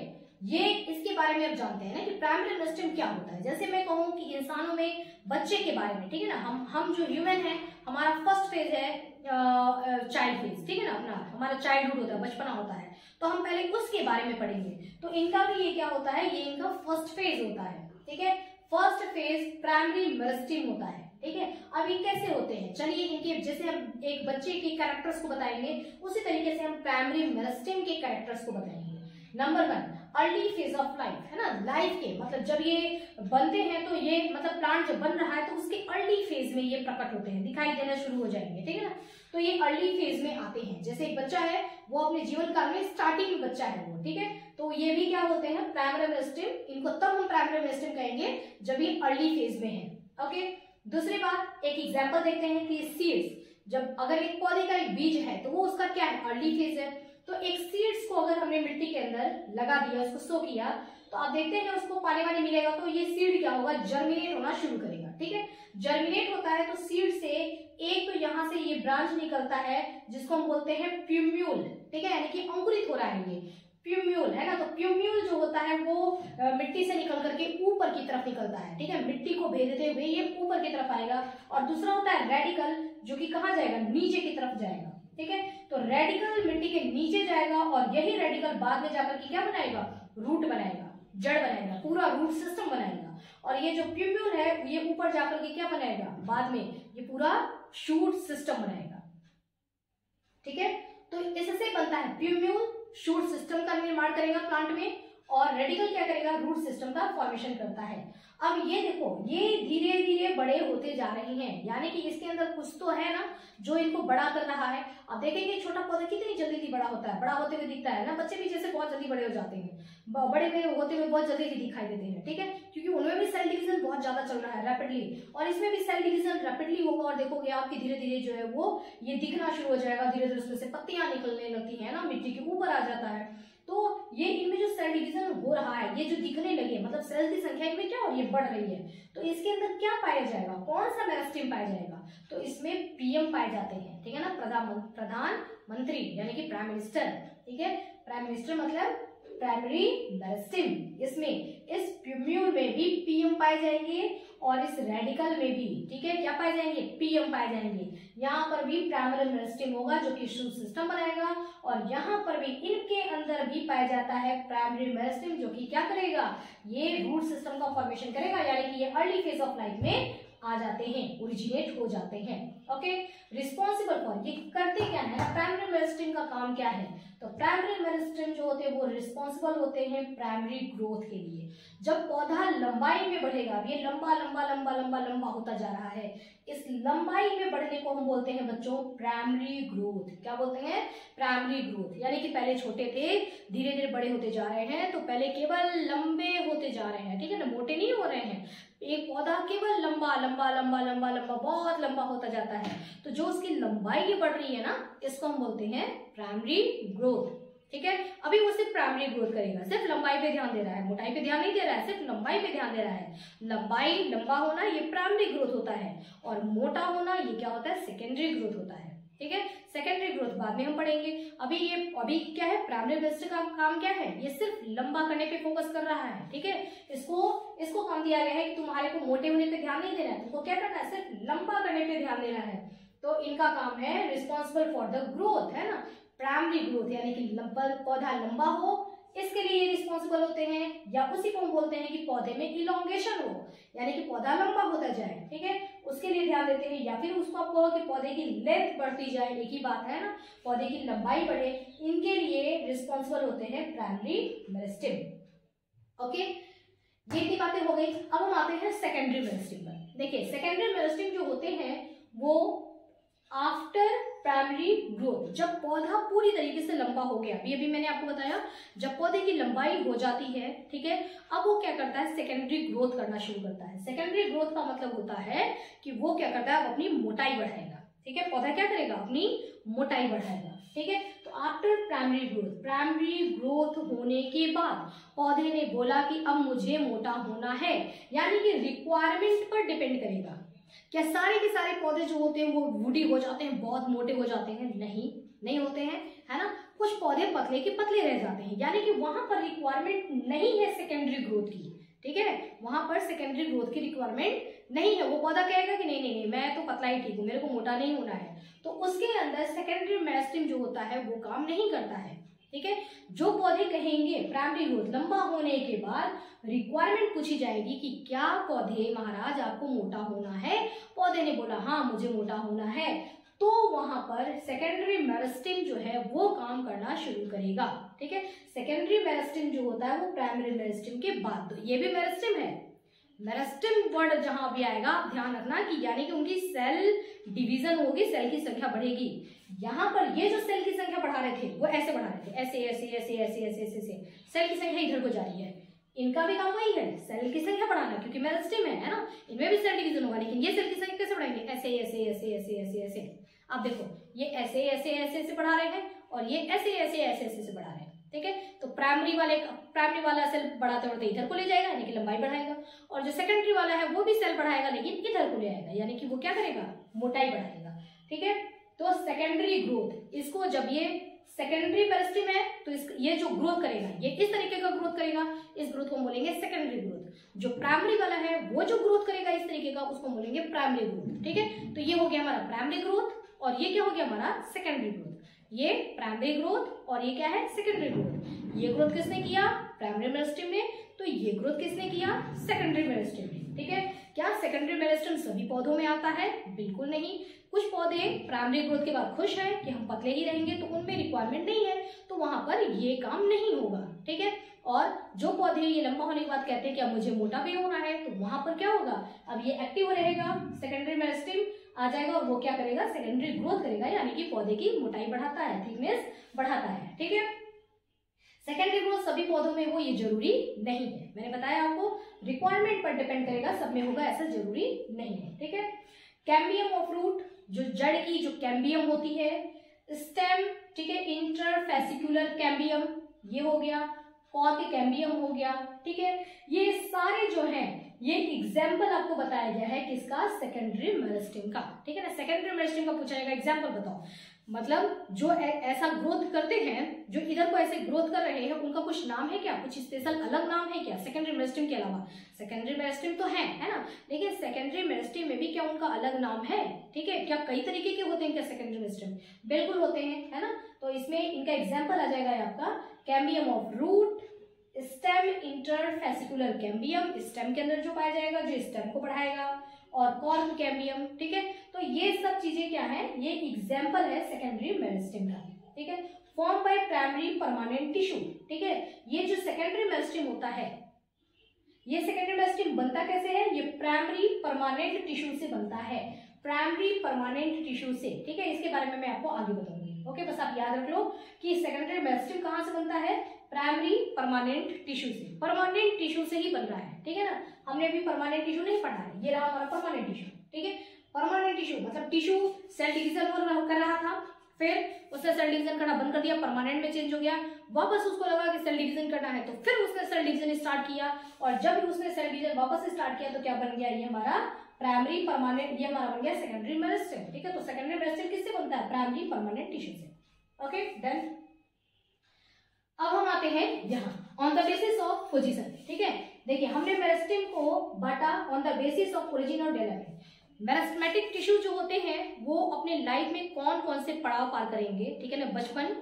Speaker 1: ये इसके बारे में अब जानते हैं ना कि प्राइमरी मेरिस्टेम क्या होता है। जैसे मैं कहूँ कि इंसानों में बच्चे के बारे में, ठीक है ना, हम जो ह्यूमन है हमारा फर्स्ट फेज है चाइल्ड फेज, ठीक है ना, अपना हमारा चाइल्डहुड होता है, बचपना होता है, तो हम पहले उसके बारे में पढ़ेंगे। तो इनका भी ये क्या होता है, ये इनका फर्स्ट फेज होता है, ठीक है। फर्स्ट फेज प्राइमरी मेरिस्टेम होता है, ठीक है। अब ये कैसे होते हैं, चलिए इनके जैसे हम एक बच्चे के कैरेक्टर्स को बताएंगे उसी तरीके से हम प्राइमरी मेरिस्टेम के कैरेक्टर्स को बताएंगे। Number 1, early phase of life, है ना, लाइफ के मतलब जब ये बनते हैं तो ये मतलब प्लांट जब बन रहा है तो उसके अर्ली फेज में ये प्रकट होते हैं, दिखाई देना शुरू हो जाएंगे, ठीक है ना। तो ये अर्ली फेज में आते हैं, जैसे एक बच्चा है वो अपने जीवन काल में स्टार्टिंग में बच्चा है वो, ठीक है, तो ये भी क्या होते हैं प्राइमरी मेरिस्टेम। इनको तब हम प्राइमरी मेरिस्टेम कहेंगे जब ये अर्ली फेज में है। ओके, दूसरी बात, एक एग्जाम्पल देखते हैं कि सीड्स, जब अगर एक पौधे का एक बीज है तो वो उसका क्या है, अर्ली फेज है। तो एक सीड्स को अगर हमने मिट्टी के अंदर लगा दिया, उसको सो किया, तो आप देखते हैं उसको पानी वानी मिलेगा तो ये सीड क्या होगा, जर्मिनेट होना शुरू करेगा, ठीक है। जर्मिनेट होता है तो सीड से एक तो यहाँ से ये ब्रांच निकलता है जिसको हम बोलते हैं प्यूम्यूल, ठीक है, यानी कि अंकुरित हो रहा है ये प्यूम्यूल, है ना। तो प्यूम्यूल जो होता है वो मिट्टी से निकल करके ऊपर की तरफ निकलता है, ठीक है, मिट्टी को भेदते हुए ये ऊपर की तरफ आएगा। और दूसरा होता है रेडिकल, जो कि कहाँ जाएगा, नीचे की तरफ जाएगा, ठीक है। तो रेडिकल मिट्टी के नीचे जाएगा और यही रेडिकल बाद में जाकर के क्या बनाएगा, रूट बनाएगा, जड़ बनाएगा, पूरा रूट सिस्टम बनाएगा। और ये जो प्यूम्यूल है ये ऊपर जाकर के क्या बनाएगा, बाद में ये पूरा शूट सिस्टम बनाएगा, ठीक है। तो इससे बनता है प्यूम्यूल, शूट सिस्टम का निर्माण करेगा प्लांट में, और रेडिकल क्या करेगा, रूट सिस्टम का फॉर्मेशन करता है। अब ये देखो ये धीरे धीरे बड़े होते जा रहे हैं, यानी कि इसके अंदर कुछ तो है ना जो इनको बड़ा कर रहा है। अब देखेंगे छोटा पौधा कितनी जल्दी बड़ा होता है, बड़ा होते हुए दिखता है ना, बच्चे भी जैसे बहुत जल्दी बड़े हो जाते हैं, बड़े होते हुए बहुत जल्दी दिखाई देते हैं, ठीक है, क्योंकि उनमें भी सेल डिवीजन बहुत ज्यादा चल रहा है रैपिडली, और इसमें भी सेल डिवीजन रैपिडली होगा। और देखोगे आपकी धीरे धीरे जो है वो ये दिखना शुरू हो जाएगा, धीरे धीरे उसमें से पत्तियां निकलने लगती है ना, मिट्टी के ऊपर आ जाता है। तो ये इनमें जो सेल डिवीजन हो रहा है, ये जो दिखने लगे मतलब सेल की संख्या इनमें क्या हो रही है, बढ़ रही है, तो इसके अंदर क्या पाया जाएगा, कौन सा मेरिस्टेम पाया जाएगा, तो इसमें पीएम पाए जाते हैं, ठीक है ना, प्रधानमंत्री यानी कि प्राइम मिनिस्टर, ठीक है। प्राइम मिनिस्टर मतलब प्राइमरी मेरिस्टेम, इसमें इस प्यूम्यूल में भी पीएम पाए जाएंगे और इस रेडिकल में भी, ठीक है, क्या पाए जाएंगे, पीएम पाए जाएंगे। यहाँ पर भी प्राइमरी मेरिस्टेम होगा जो कि शूट सिस्टम बनाएगा, और यहाँ पर भी इनके अंदर भी पाया जाता है प्राइमरी मेरिस्टेम जो कि क्या करेगा, ये रूट सिस्टम का फॉर्मेशन करेगा, यानी कि ये अर्ली फेज ऑफ लाइफ में आ जाते हैं, ओरिजिनेट हो जाते हैं। ओके, रिस्पॉन्सिबल फॉर, ये करते क्या है, प्राइमरी मेरिस्टेम का काम क्या है, तो प्राइमरी मेरिस्टेम जो होते हैं वो रिस्पॉन्सिबल होते हैं प्राइमरी ग्रोथ के लिए। जब पौधा लंबाई में बढ़ेगा, ये लंबा लंबा लंबा लंबा लंबा होता जा रहा है, इस लंबाई में बढ़ने को हम बोलते हैं बच्चों प्राइमरी ग्रोथ। क्या बोलते हैं, प्राइमरी ग्रोथ, यानी कि पहले छोटे थे धीरे धीरे बड़े होते जा रहे हैं, तो पहले केवल लंबे होते जा रहे हैं, ठीक है ना, मोटे नहीं हो रहे हैं। एक पौधा केवल लंबा लंबा लंबा लंबा लंबा बहुत लंबा होता जाता है, तो जो उसकी लंबाई बढ़ रही है ना, इसको हम बोलते हैं प्राइमरी ग्रोथ, ठीक है। अभी वो सिर्फ प्राइमरी ग्रोथ करेगा, सिर्फ लंबाई पे ध्यान दे रहा है, मोटाई पे ध्यान नहीं दे रहा है, सिर्फ लंबाई पे ध्यान दे रहा है। लंबाई लंबा होना ये प्राइमरी ग्रोथ होता है, और मोटा होना ये क्या होता है, सेकेंडरी ग्रोथ होता है, ठीक है। सेकेंडरी ग्रोथ बाद में हम पढ़ेंगे। अभी क्या है, प्राइमरी मेरिस्टेम का काम क्या है, ये सिर्फ लंबा करने पे फोकस कर रहा है, ठीक है। इसको काम दिया गया है कि तुम्हारे को मोटे होने पे ध्यान नहीं देना है, तुमको क्या करना है, सिर्फ लंबा करने पे ध्यान देना है। तो इनका काम है रिस्पॉन्सिबल फॉर द ग्रोथ, है ना, प्राइमरी ग्रोथ, यानी कि पौधा लंबा हो इसके लिए रिस्पॉन्सिबल होते हैं, या उसी को हम बोलते हैं कि पौधे में इलोंगेशन हो, यानी कि पौधा लंबा होता जाए, ठीक है, उसके लिए ध्यान देते हैं। या फिर उसको आप कहो कि पौधे की लेंथ बढ़ती जाए, एक ही बात है ना, पौधे की लंबाई बढ़े, इनके लिए रिस्पॉन्सिबल होते हैं प्राइमरी मेरिस्टेम। ओके, ये की बातें हो गई। अब हम आते हैं सेकेंडरी मेरिस्टेम पर। देखिए सेकेंडरी मेरिस्टेम जो होते हैं वो आफ्टर प्राइमरी ग्रोथ, जब पौधा पूरी तरीके से लंबा हो गया, अभी मैंने आपको बताया जब पौधे की लंबाई हो जाती है, ठीक है, अब वो क्या करता है, सेकेंडरी ग्रोथ करना शुरू करता है। सेकेंडरी ग्रोथ का मतलब होता है कि वो क्या करता है, अपनी मोटाई बढ़ाएगा, ठीक है, पौधा क्या करेगा, अपनी मोटाई बढ़ाएगा, ठीक है। तो after primary growth, primary growth होने के बाद पौधे ने बोला कि अब मुझे मोटा होना है, यानी कि रिक्वायरमेंट पर डिपेंड करेगा। क्या सारे के सारे पौधे जो होते हैं वो वुडी हो जाते हैं, बहुत मोटे हो जाते हैं, नहीं होते हैं, है ना, कुछ पौधे पतले के पतले रह जाते हैं, यानी कि वहां पर रिक्वायरमेंट नहीं है सेकेंडरी ग्रोथ की, ठीक है, वहां पर सेकेंडरी ग्रोथ की रिक्वायरमेंट नहीं है। वो पौधा कहेगा कि नहीं मैं तो पतला ही ठीक हूँ, मेरे को मोटा नहीं होना है, तो उसके अंदर सेकेंडरी मेरिस्टेम जो होता है वो काम नहीं करता है, ठीक है। जो पौधे कहेंगे प्राइमरी ग्रोथ लंबा होने के बाद रिक्वायरमेंट पूछी जाएगी कि क्या पौधे महाराज आपको मोटा होना है, पौधे ने बोला हाँ मुझे मोटा होना है, तो वहां पर सेकेंडरी मेरिस्टेम जो है वो काम करना शुरू करेगा। ठीक है, सेकेंडरी मेरिस्टेम जो होता है वो प्राइमरी मेरिस्टेम के बाद, तो ये भी मेरिस्टेम है। मेरिस्टेम वर्ड जहां भी आएगा ध्यान रखना कि यानी कि उनकी सेल डिवीजन होगी, सेल की संख्या बढ़ेगी। यहाँ पर ये जो सेल की संख्या बढ़ा रहे थे वो ऐसे बढ़ा रहे थे, ऐसे ऐसे ऐसे ऐसे ऐसे ऐसे सेल की संख्या इधर को जा रही है। इनका भी काम वही है, सेल की संख्या बढ़ाना, क्योंकि मेरिस्टेम है ना, इनमें भी सेल डिवीजन होगा, लेकिन ये सेल की संख्या कैसे बढ़ाएंगे, ऐसे ऐसे ऐसे ऐसे ऐसे ऐसे। आप देखो ये ऐसे ऐसे ऐसे ऐसे बढ़ा रहे हैं और ये ऐसे ऐसे ऐसे ऐसे बढ़ा रहे हैं। ठीक है, तो प्राइमरी वाला सेल बढ़ाते बढ़ते इधर को ले जाएगा यानी कि लंबाई बढ़ाएगा, और जो सेकेंडरी वाला है वो भी सेल बढ़ाएगा लेकिन इधर को ले आएगा यानी कि वो क्या करेगा, मोटाई बढ़ाएगा। ठीक है, तो सेकेंडरी ग्रोथ, इसको जब ये सेकेंडरी मेरिस्टेम है तो ये जो ग्रोथ करेगा ये इस तरीके का ग्रोथ करेगा, इस ग्रोथ को बोलेंगे सेकेंडरी ग्रोथ। जो प्राइमरी वाला है वो जो ग्रोथ करेगा इस तरीके का उसको बोलेंगे प्राइमरी ग्रोथ। ठीक है, तो ये हो गया हमारा प्राइमरी ग्रोथ और ये क्या हो गया हमारा सेकेंडरी ग्रोथ। ये प्राइमरी ग्रोथ और ये क्या है सेकेंडरी ग्रोथ। ये ग्रोथ किसने किया, प्राइमरी मेरिस्टेम ने, तो ये ग्रोथ किसने किया, सेकेंडरी मेरिस्टेम ने। ठीक है, क्या सेकेंडरी मेरिस्टेम सभी पौधों में आता है, बिल्कुल नहीं। कुछ पौधे प्राइमरी ग्रोथ के बाद खुश है कि हम पतले ही रहेंगे तो उनमें रिक्वायरमेंट नहीं है, तो वहां पर ये काम नहीं होगा। ठीक है, और जो पौधे ये लंबा होने के बाद कहते हैं कि अब मुझे मोटा भी होना है, तो वहां पर क्या होगा, अब ये एक्टिव रहेगा, सेकेंडरी मेरिस्टेम आ जाएगा और वो क्या करेगा, सेकेंडरी ग्रोथ करेगा, यानी कि पौधे की मोटाई बढ़ाता है, थिकनेस बढ़ाता है। ठीक है, सेकेंडरी ग्रोथ सभी पौधों में हो ये जरूरी नहीं है, मैंने बताया आपको रिक्वायरमेंट पर डिपेंड करेगा, सब में होगा ऐसा जरूरी नहीं है। ठीक है, कैम्बियम ऑफ रूट, जो जड़ की जो कैम्बियम होती है, स्टेम, ठीक है, इंटरफेसिकुलर कैम्बियम ये हो गया, कॉर्क कैम्बियम हो गया। ठीक है, ये सारे जो हैं ये एग्जाम्पल आपको बताया गया है किसका, सेकेंडरी मेरिस्टेम का। ठीक है ना, सेकेंडरी मेरिस्टेम का पूछा जाएगा एग्जाम्पल बताओ, मतलब जो ऐसा ग्रोथ करते हैं, जो इधर को ऐसे ग्रोथ कर रहे हैं, उनका कुछ नाम है क्या, कुछ स्पेशल अलग नाम है क्या सेकेंडरी मेरिस्टेम के अलावा। सेकेंडरी मेरिस्टेम तो है ना, लेकिन सेकेंडरी मेरिस्टेम में भी क्या उनका अलग नाम है। ठीक है, क्या कई तरीके के होते हैं क्या सेकेंडरी मेरिस्टेम, बिल्कुल होते हैं, है ना। तो इसमें इनका एग्जाम्पल आ जाएगा आपका cambium of root, stem interfascicular cambium, stem के अंदर जो पाया जाएगा जो स्टेम को बढ़ाएगा, और कॉर्क कैम्बियम। ठीक है, तो ये सब चीजें क्या है, ये एग्जाम्पल है सेकेंडरी मेरिस्टेम का। ठीक है, form by primary permanent tissue. ठीक है, ये जो सेकेंडरी मेरिस्टेम होता है, ये सेकेंडरी मेरिस्टेम बनता कैसे है, ये प्राइमरी परमानेंट टिश्यू से बनता है, प्राइमरी परमानेंट टिश्यू से। ठीक है, इसके बारे में मैं आपको आगे बताऊंगी। ओके, बस आप याद रख लो कि सेकेंडरी मेरिस्टेम कहां से बनता है, प्राइमरी परमानेंट टिश्यू से, परमानेंट टिश्यू से ही बन रहा है। ठीक है ना, हमने अभी परमानेंट टिश्यू नहीं पढ़ा है, ये रहा हमारा परमानेंट टिश्यू। ठीक है, परमानेंट टिश्यू मतलब टिश्यू सेल डिवीजन कर रहा था, फिर उसने सेल डिवीजन करना बंद कर दिया, परमानेंट में चेंज हो गया, वापस उसको लगा कि सेल डिवीजन करना है, तो फिर उसने सेल डिवीजन स्टार्ट किया, और जब उसने सेल डिवीजन वापस स्टार्ट किया तो क्या बन गया, ये हमारा प्राइमरी परमानेंट, ये हमारा बन गया सेकेंडरी मेरिस्टेम। ठीक है, तो सेकेंडरी मेरिस्टेम किससे बनता है, प्राइमरी परमानेंट टिश्यू से। Okay done. अब हम आते हैं यहाँ on the basis of position. ठीक है, देखिए हमने मेरिस्टेम को बांटा on the basis of origin और डेवलपमेंट। मेरिस्टेमेटिक टिश्यू जो होते हैं वो अपने लाइफ में कौन कौन से पड़ाव पार करेंगे, ठीक है ना, बचपन,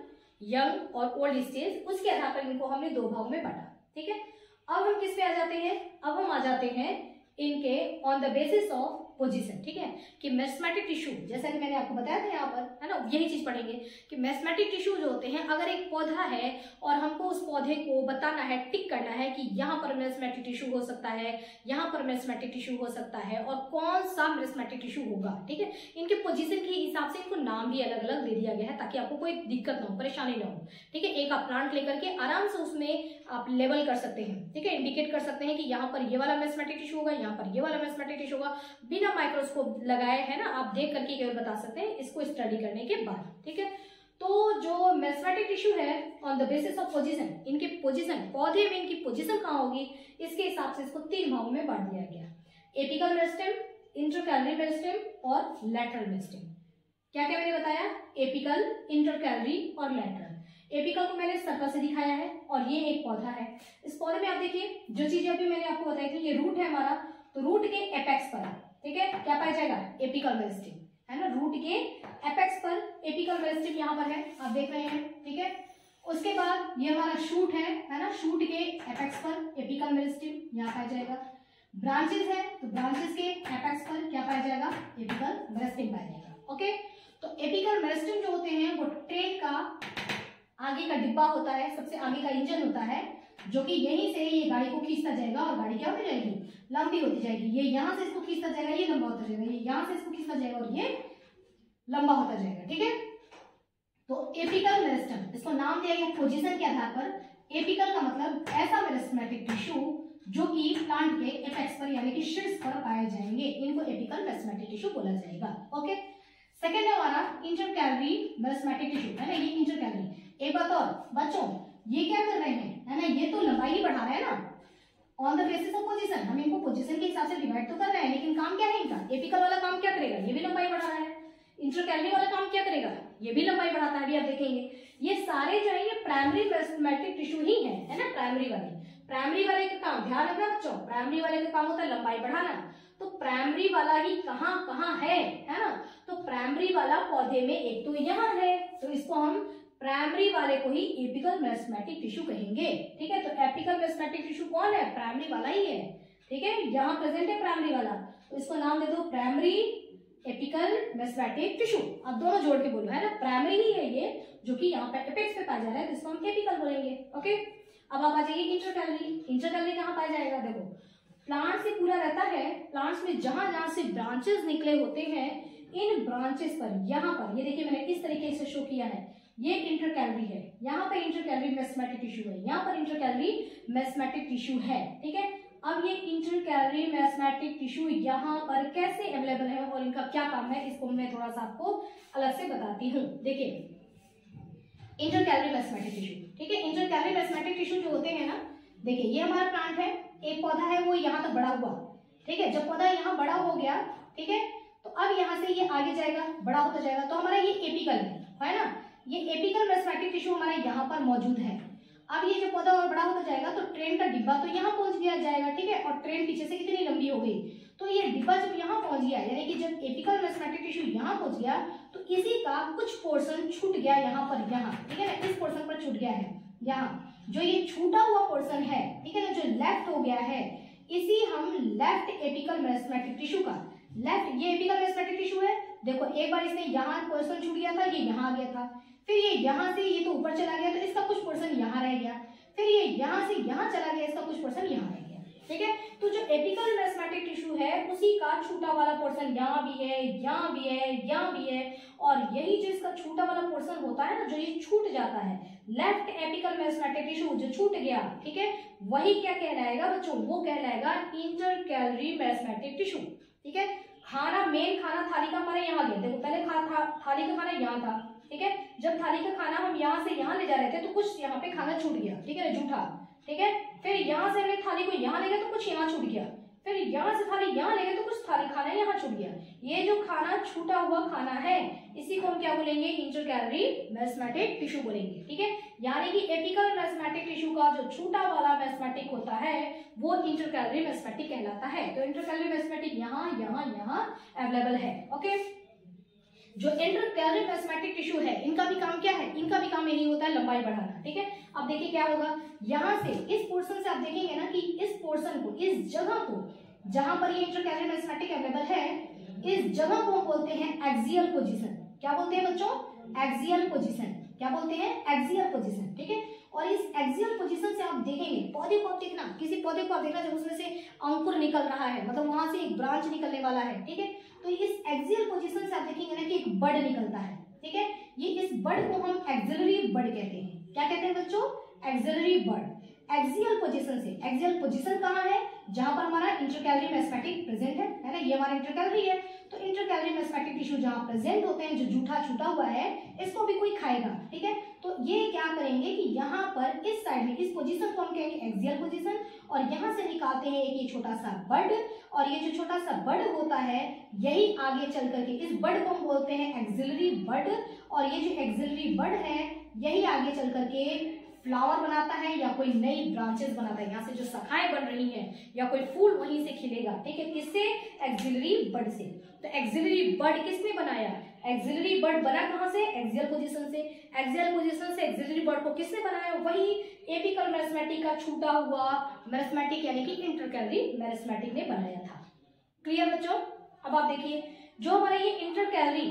Speaker 1: यंग और ओल्ड स्टेज, उसके आधार पर इनको हमने दो भागों में बांटा। ठीक है, अब हम किस पे आ जाते हैं, अब हम आ जाते हैं इनके on the basis of position. ठीक है, कि मेरिस्टेमेटिक टिश्यू, जैसा कि मैंने आपको बताया था यहाँ पर, है ना, यही चीज पढ़ेंगे कि मेरिस्टेमेटिक टिश्यू जो होते हैं, अगर एक पौधा है और हमको उस पौधे को बताना है, टिक करना है कि यहाँ पर मेरिस्टेमेटिक टिश्यू हो सकता है, यहाँ पर मेरिस्टेमेटिक टिश्यू हो सकता है, और कौन सा मेरिस्टेमेटिक टिश्यू होगा। ठीक है, इनके पोजीशन के हिसाब से इनको नाम भी अलग अलग दे दिया गया है ताकि आपको कोई दिक्कत ना हो, परेशानी ना हो। ठीक है, एक आप प्लांट लेकर के आराम से उसमें आप लेबल कर सकते हैं। ठीक है, इंडिकेट कर सकते हैं कि यहाँ पर ये वाला मेरिस्टेमेटिक टिश्यू होगा, यहाँ पर ये वाला मेरिस्टेमेटिक टिश्यू होगा, बिना माइक्रोस्कोप लगाए, है ना, आप देख करके केवल बता सकते हैं इसको स्टडी करने के बाद। ठीक है, तो जो मेरिस्टेमेटिक टिश्यू है on the basis of position, इनके पोजीशन, पौधे में इनकी पोजीशन कहाँ होगी, इसके हिसाब से इसको तीन भागों में बांट दिया गया, एपिकल मेरिस्टेम, इंटरकैलरी मेरिस्टेम और लैटरल मेरिस्टेम। क्या क्या मैंने बताया, एपिकल, इंटरकैलरी और लैटरल। एपिकल को मैंने सर्कल से दिखाया है, और ये एक पौधा है, इस पौधे में आप देखिए जो चीजें अभी मैंने आपको बताई थी, ये रूट है हमारा, तो रूट के एपेक्स पर, ठीक है, क्या पाया जाएगा, एपिकल मेरिस्टेम, है ना, रूट के एपेक्स पर एपिकल मेरिस्टेम यहाँ पर है, आप देख रहे हैं। ठीक है, उसके बाद ये हमारा शूट है ना, शूट के एपेक्स पर एपिकल मेरिस्टेम यहाँ पाया जाएगा। ब्रांचेस है तो ब्रांचेस के एपेक्स पर क्या पाया जाएगा, एपिकल मेरिस्टेम पाया जाएगा। ओके, तो एपिकल मेरिस्टेम जो होते हैं वो ट्रेन का आगे का डिब्बा होता है, सबसे आगे का इंजन होता है, जो कि यहीं से ये गाड़ी को खींचता जाएगा और गाड़ी क्या होती जाएगी, लंबी होती जाएगी। ये यहाँ से इसको खींचता जाएगा, ये लंबा होता जाएगा, ये यहाँ से इसको खींचता जाएगा और ये लंबा होता जाएगा। ठीक है, तो एपिकल मेरिस्टेम, इसको नाम दिया गया पोजीशन के आधार पर। एपिकल का मतलब ऐसा मेरिस्टेमेटिक टिश्यू जो कि प्लांट के एपेक्स पर यानी कि शीर्ष पर पाए जाएंगे, इनको एपिकल मेरिस्टेमेटिक टिश्यू बोला जाएगा। ओके, सेकेंड है हमारा इंटरकैलरी मेरिस्टेमेटिक टिश्यू, है ना, ये इंटरकैलरी। एक बात और बच्चों, ये क्या कर रहे हैं, है ना, ये तो लंबाई ही बढ़ा रहे हैं ना, on the basis of position. हम इनको पोजीशन के हिसाब से डिवाइड तो कर रहे हैं, लेकिन काम क्या है इनका, एपिकल वाला काम क्या करेगा, ये भी लंबाई बढ़ा रहा है। इंटरकैलरी वाला काम क्या करेगा, ये भी लंबाई बढ़ाता है, अभी आप देखेंगे। ये सारे जो है ये प्राइमरी मेरिस्टेमेटिक टिश्यू ही है ना, प्राइमरी वाले का काम, ध्यान रखना बच्चों, प्राइमरी वाले का काम होता है लंबाई बढ़ाना। तो प्राइमरी वाला ही कहाँ कहाँ है ना, तो प्राइमरी वाला पौधे में एक तो यहाँ है, तो इसको हम प्राइमरी वाले को ही एपिकल मेरिस्टेमेटिक टिश्यू कहेंगे। ठीक है, तो एपिकल मेरिस्टेमेटिक टिश्यू कौन है, प्राइमरी वाला ही है। ठीक है, यहाँ प्रेजेंट है प्राइमरी वाला, तो इसको नाम दे दो प्राइमरी एपिकल मेरिस्टेमेटिक टिश्यू। अब दोनों जोड़ के बोलो, है ना, प्राइमरी ही है ये, जो कि यहाँ पे एपेक्स पे पाया जा रहा है, तो इसको हम एपिकल बोलेंगे। ओके, अब आप आ जाइए इंटरकैलरी। इंटरकैलरी कहाँ पाया जाएगा, देखो प्लांट से पूरा रहता है, प्लांट्स में जहां जहां से ब्रांचेस निकले होते हैं, इन ब्रांचेस पर यहाँ पर ये देखिए मैंने इस तरीके से शो किया है, ये इंटरकैलरी है, यहाँ पर इंटरकैलरी मेरिस्टेमेटिक टिश्यू है, यहाँ पर इंटरकैलरी मेरिस्टेमेटिक टिश्यू है। ठीक है, अब ये इंटरकैलरी मेरिस्टेमेटिक टिश्यू यहाँ पर कैसे अवेलेबल है और इनका क्या काम है, इसको मैं थोड़ा सा आपको अलग से बताती हूँ। देखिए इंटरकैलरी मेरिस्टेमेटिक टिश्यू, ठीक है, इंटरकैलरी मेरिस्टेमेटिक टिश्यू जो होते हैं ना, देखिए ये हमारा प्लांट है, एक पौधा है वो यहाँ तक बड़ा हुआ। ठीक है, जब पौधा यहाँ बड़ा हो गया, ठीक है, तो अब यहाँ से ये आगे जाएगा, बड़ा होता जाएगा, तो हमारा ये एपिकल है ना, ये एपिकल मेरिस्टेमेटिक टिश्यू हमारे यहाँ पर मौजूद है। अब ये जो पौधा और बड़ा होता जाएगा तो ट्रेन का डिब्बा तो यहाँ पहुंच गया जाएगा। ठीक है, और ट्रेन पीछे से कितनी लंबी हो गई, तो ये डिब्बा जब यहाँ पहुंच गया, यानी कि जब एपिकल मेरिस्टेमेटिक टिश्यू यहाँ पहुंच गया, तो इसी का कुछ पोर्शन छूट गया यहाँ पर, यहाँ, ठीक है ना, इस पोर्शन पर छूट गया है, यहाँ जो ये छूटा हुआ पोर्शन है, ठीक है ना, जो लेफ्ट हो गया है, इसी हम लेफ्ट एपिकल मेरिस्टेमेटिक टिश्यू का, लेफ्ट ये एपिकल मेरिस्टेमेटिक टिश्यू है, देखो एक बार इसने यहाँ पोर्शन छूट गया था, ये यहाँ आ गया था, फिर ये यहाँ से ये तो ऊपर चला गया, तो इसका कुछ पोर्शन यहाँ रह गया, फिर ये यहाँ से यहाँ चला गया, इसका कुछ पोर्शन यहाँ रह गया। ठीक है, तो जो एपिकल मेरिस्टेमेटिक टिश्यू है उसी का छूटा वाला पोर्शन यहाँ भी है, यहाँ भी है, यहाँ भी है, और यही जो इसका छूटा वाला पोर्शन होता है ना, जो ये छूट जाता है, लेफ्ट एपिकल मेरिस्टेमेटिक टिश्यू जो छूट गया, ठीक है, वही क्या कहलाएगा बच्चों, वो कहलाएगा इंटरकैलरी मेरिस्टेमेटिक टिश्यू। ठीक है, खाना, मेन खाना थाली का हमारे यहाँ गया, देखो पहले थाली का खाना यहाँ था, ठीक है, जब थाली का खाना हम यहाँ से यहाँ ले जा रहे थे तो कुछ यहाँ पे खाना छूट गया, ठीक है ना, जूठा, ठीक है, फिर यहाँ से हमने थाली को यहाँ ले गए तो कुछ यहाँ छूट गया, फिर यहाँ से थाली यहाँ ले गए तो कुछ थाली खाना यहाँ छूट गया। ये जो खाना छूटा हुआ खाना है इसी को हम क्या बोलेंगे, इंटरकैलरी मेरिस्टेमेटिक टिश्यू बोलेंगे। ठीक है, यानी कि एपिकल मेरिस्टेमेटिक टिश्यू का जो छूटा वाला मेरिस्टेमेटिक होता है वो इंटरकैलरी मेरिस्टेमेटिक कहलाता है। तो इंटरकैलरी मेरिस्टेमेटिक यहाँ यहाँ यहाँ अवेलेबल है। ओके, जो इंटरकैलरी मेरिस्टेमेटिक टिश्यू है इनका भी काम क्या है, इनका भी काम यही होता है लंबाई बढ़ाना। ठीक है, अब देखिए क्या होगा, यहाँ से इस पोर्शन से आप देखेंगे ना कि इस पोर्शन को, इस जगह को जहां पर ये इंटरकैलरी मेरिस्टेमेटिक अवेलेबल है, इस जगह को बोलते हैं एक्सियल पोजीशन। क्या बोलते हैं बच्चों, एक्सियल पोजीशन। क्या बोलते हैं, एक्सियल पोजीशन। ठीक है, और इस एक्सियल पोजीशन से आप देखेंगे पौधे को, आप देखना किसी पौधे को आप देखना जब उसमें से अंकुर निकल रहा है, मतलब वहां से एक ब्रांच निकलने वाला है। ठीक है, तो इस एक्सियल पोजीशन से आप देखेंगे ना कि एक बड निकलता है। ठीक है, ये इस बड को हम एक्सिलरी बड कहते हैं। क्या कहते हैं बच्चों, एक्सिलरी बड। एक्सियल पोजीशन से, एक्सियल पोजीशन कहाँ है, जहां पर हमारा इंटरकैलरी मेरिस्टेमेटिक प्रेजेंट है ना, ये हमारा इंटरकैलरी है। तो इंटरकैलरी मेरिस्टेमेटिक टिश्यू जहां प्रेजेंट होते हैं, जो जूठा छूटा हुआ है, इसको भी कोई खाएगा। ठीक है, तो ये क्या करेंगे कि यहाँ पर इस साइड में, इस पोजीशन को हम कहेंगे एक्सियल पोजीशन, और यहाँ से निकालते हैं एक ये छोटा सा बड, और ये जो छोटा सा बड होता है यही आगे चल करके इस बड को हम बोलते हैं एक्सिलरी बड, और ये जो एक्सिलरी बड है यही आगे चल करके फ्लावर बनाता है या कोई नई ब्रांचेस बनाता है, यहाँ से जो शाखाएं बन रही हैं या कोई फूल वहीं से खिलेगा। ठीक है, किससे, एक्सिलरी बड से। तो एक्सिलरी बड किसने बनाया, एक्सिलरी बड बना कहां से, एक्सियल पोजीशन से। एक्सियल पोजीशन से एक्सिलरी बड को किसने बनाया, वही एपिकल मेरिस्टेमेटिक का छूटा हुआ मेरिस्टेमेटिक यानी कि इंटरकैलरी मेरिस्टेमेटिक ने बनाया था। क्लियर बच्चों। अब आप देखिए जो हमारा ये इंटरकैलरी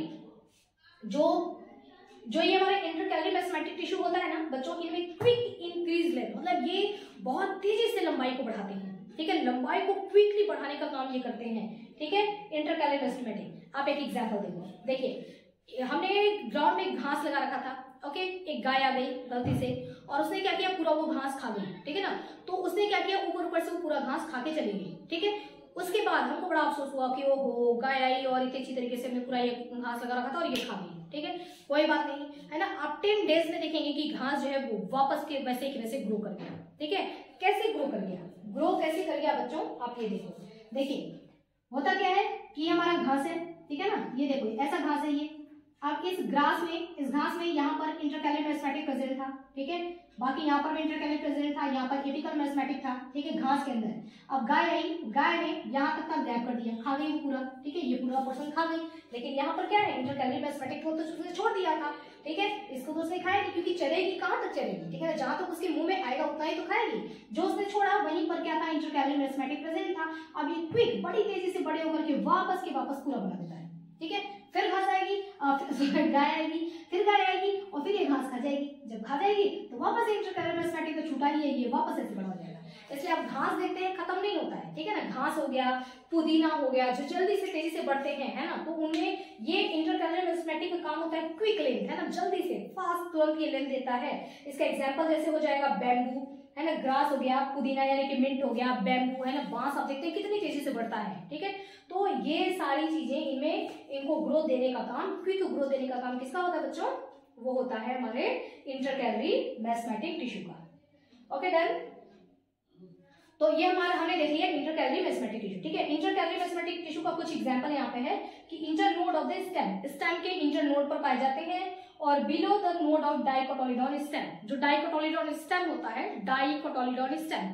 Speaker 1: जो ये हमारे इंटरकैलरी मेरिस्टेमेटिक टिश्यू होता है ना बच्चों, इनमें क्विक इंक्रीज लेंथ, मतलब ये बहुत तेजी से लंबाई को बढ़ाते हैं। ठीक है, लंबाई को क्विकली बढ़ाने का काम ये करते हैं। ठीक है, इंटरकैलरी मेरिस्टेमेटिक। आप एक एग्जांपल देखो, देखिए हमने ग्राउंड में घास लगा रखा था। ओके, एक गाय आ गई गलती से और उसने क्या किया, पूरा वो घास खा गई। ठीक है ना, तो उसने क्या किया, ऊपर ऊपर से वो पूरा घास खा के चली गई। ठीक है, उसके बाद हमको बड़ा अफसोस हुआ कि ओहो गाय आई और इतनी अच्छी तरीके से हमने पूरा ये घास लगा रखा था और ये खा गई। ठीक है, कोई बात नहीं है ना। आप 10 डेज में देखेंगे कि घास जो है वो वापस के वैसे के वैसे ग्रो कर गया। ठीक है, कैसे ग्रो कर गया, ग्रो कैसे कर गया बच्चों, आप ये देखो। देखिए होता क्या है कि हमारा घास है, ठीक है ना, ये देखो ऐसा घास है ये। अब इस घास में यहाँ पर इंटरकैलरी मेरिस्टेमेटिक प्रेजेंट था। ठीक है, बाकी यहाँ पर भी इंटरकैलरी प्रेजेंट था, यहाँ पर एपिकल मेरिस्टेमेटिक था। ठीक है, घास के अंदर। अब गाय आई, गाय ने यहाँ तक का गैप कर दिया, खा गई वो पूरा। ठीक है, ये पूरा पोर्शन खा गई, लेकिन यहाँ पर क्या है, इंटरकैलरी मेरिस्टेमेटिक को तो उसने छोड़ दिया था। ठीक है, इसको तो उसने खाया नहीं, क्योंकि चलेगी कहाँ तक चलेगी। ठीक है, जहां तक उसके मुंह में आएगा उतना ही तो खाएगी। जो उसने छोड़ा वहीं पर क्या था, इंटरकैलरी मेरिस्टेमेटिक प्रेजेंट था। अब ये क्विक बड़ी तेजी से बड़े होकर के वापस के वापस पूरा बना देता है। ठीक है, फिर घास आएगी, गाय आएगी, फिर गाय आएगी और फिर ये घास खा जाएगी। जब खा जाएगी तो वापस इंटरकैलरी मेरिस्टेमेटिक तो छूटा ही है, ये वापस ऐसे बड़ा हो जाएगा। इसलिए आप घास देखते हैं खत्म नहीं होता है। ठीक है ना, घास हो गया, पुदीना हो गया, जो जल्दी से तेजी से बढ़ते हैं, है ना, तो उनमें ये इंटरकैलरी मेरिस्टेमेटिक का काम होता है क्विक लेंथ, है ना, जल्दी से फास्ट तुरंत ये लेंथ देता है। इसका एग्जांपल जैसे हो जाएगा बैम्बू, है ना, ग्रास हो गया, पुदीना यानी कि मिंट हो गया, बैम्बू, है ना, बांस आप देखते हैं कितनी तेजी से बढ़ता है। ठीक है, तो ये सारी चीजें इनको ग्रोथ देने का काम, क्विक ग्रोथ देने का काम किसका होता है बच्चों, वो होता है हमारे इंटरकैलरी मेरिस्टेमेटिक टिश्यू का। Okay done. तो ये हमारा हमने देख लिया इंटरकैलरी मेरिस्टेमेटिक टिश्यू। ठीक है, इंटरकैलरी मेरिस्टेमेटिक टिश्यू का कुछ एग्जांपल यहाँ पे है कि इंटरनोड ऑफ द स्टेम के इंटरनोड पर पाए जाते हैं और below the node of dicotyledon stem. जो डाइकोटोलिडॉन स्टेम होता है, डाइकोटोलिडॉन स्टेम,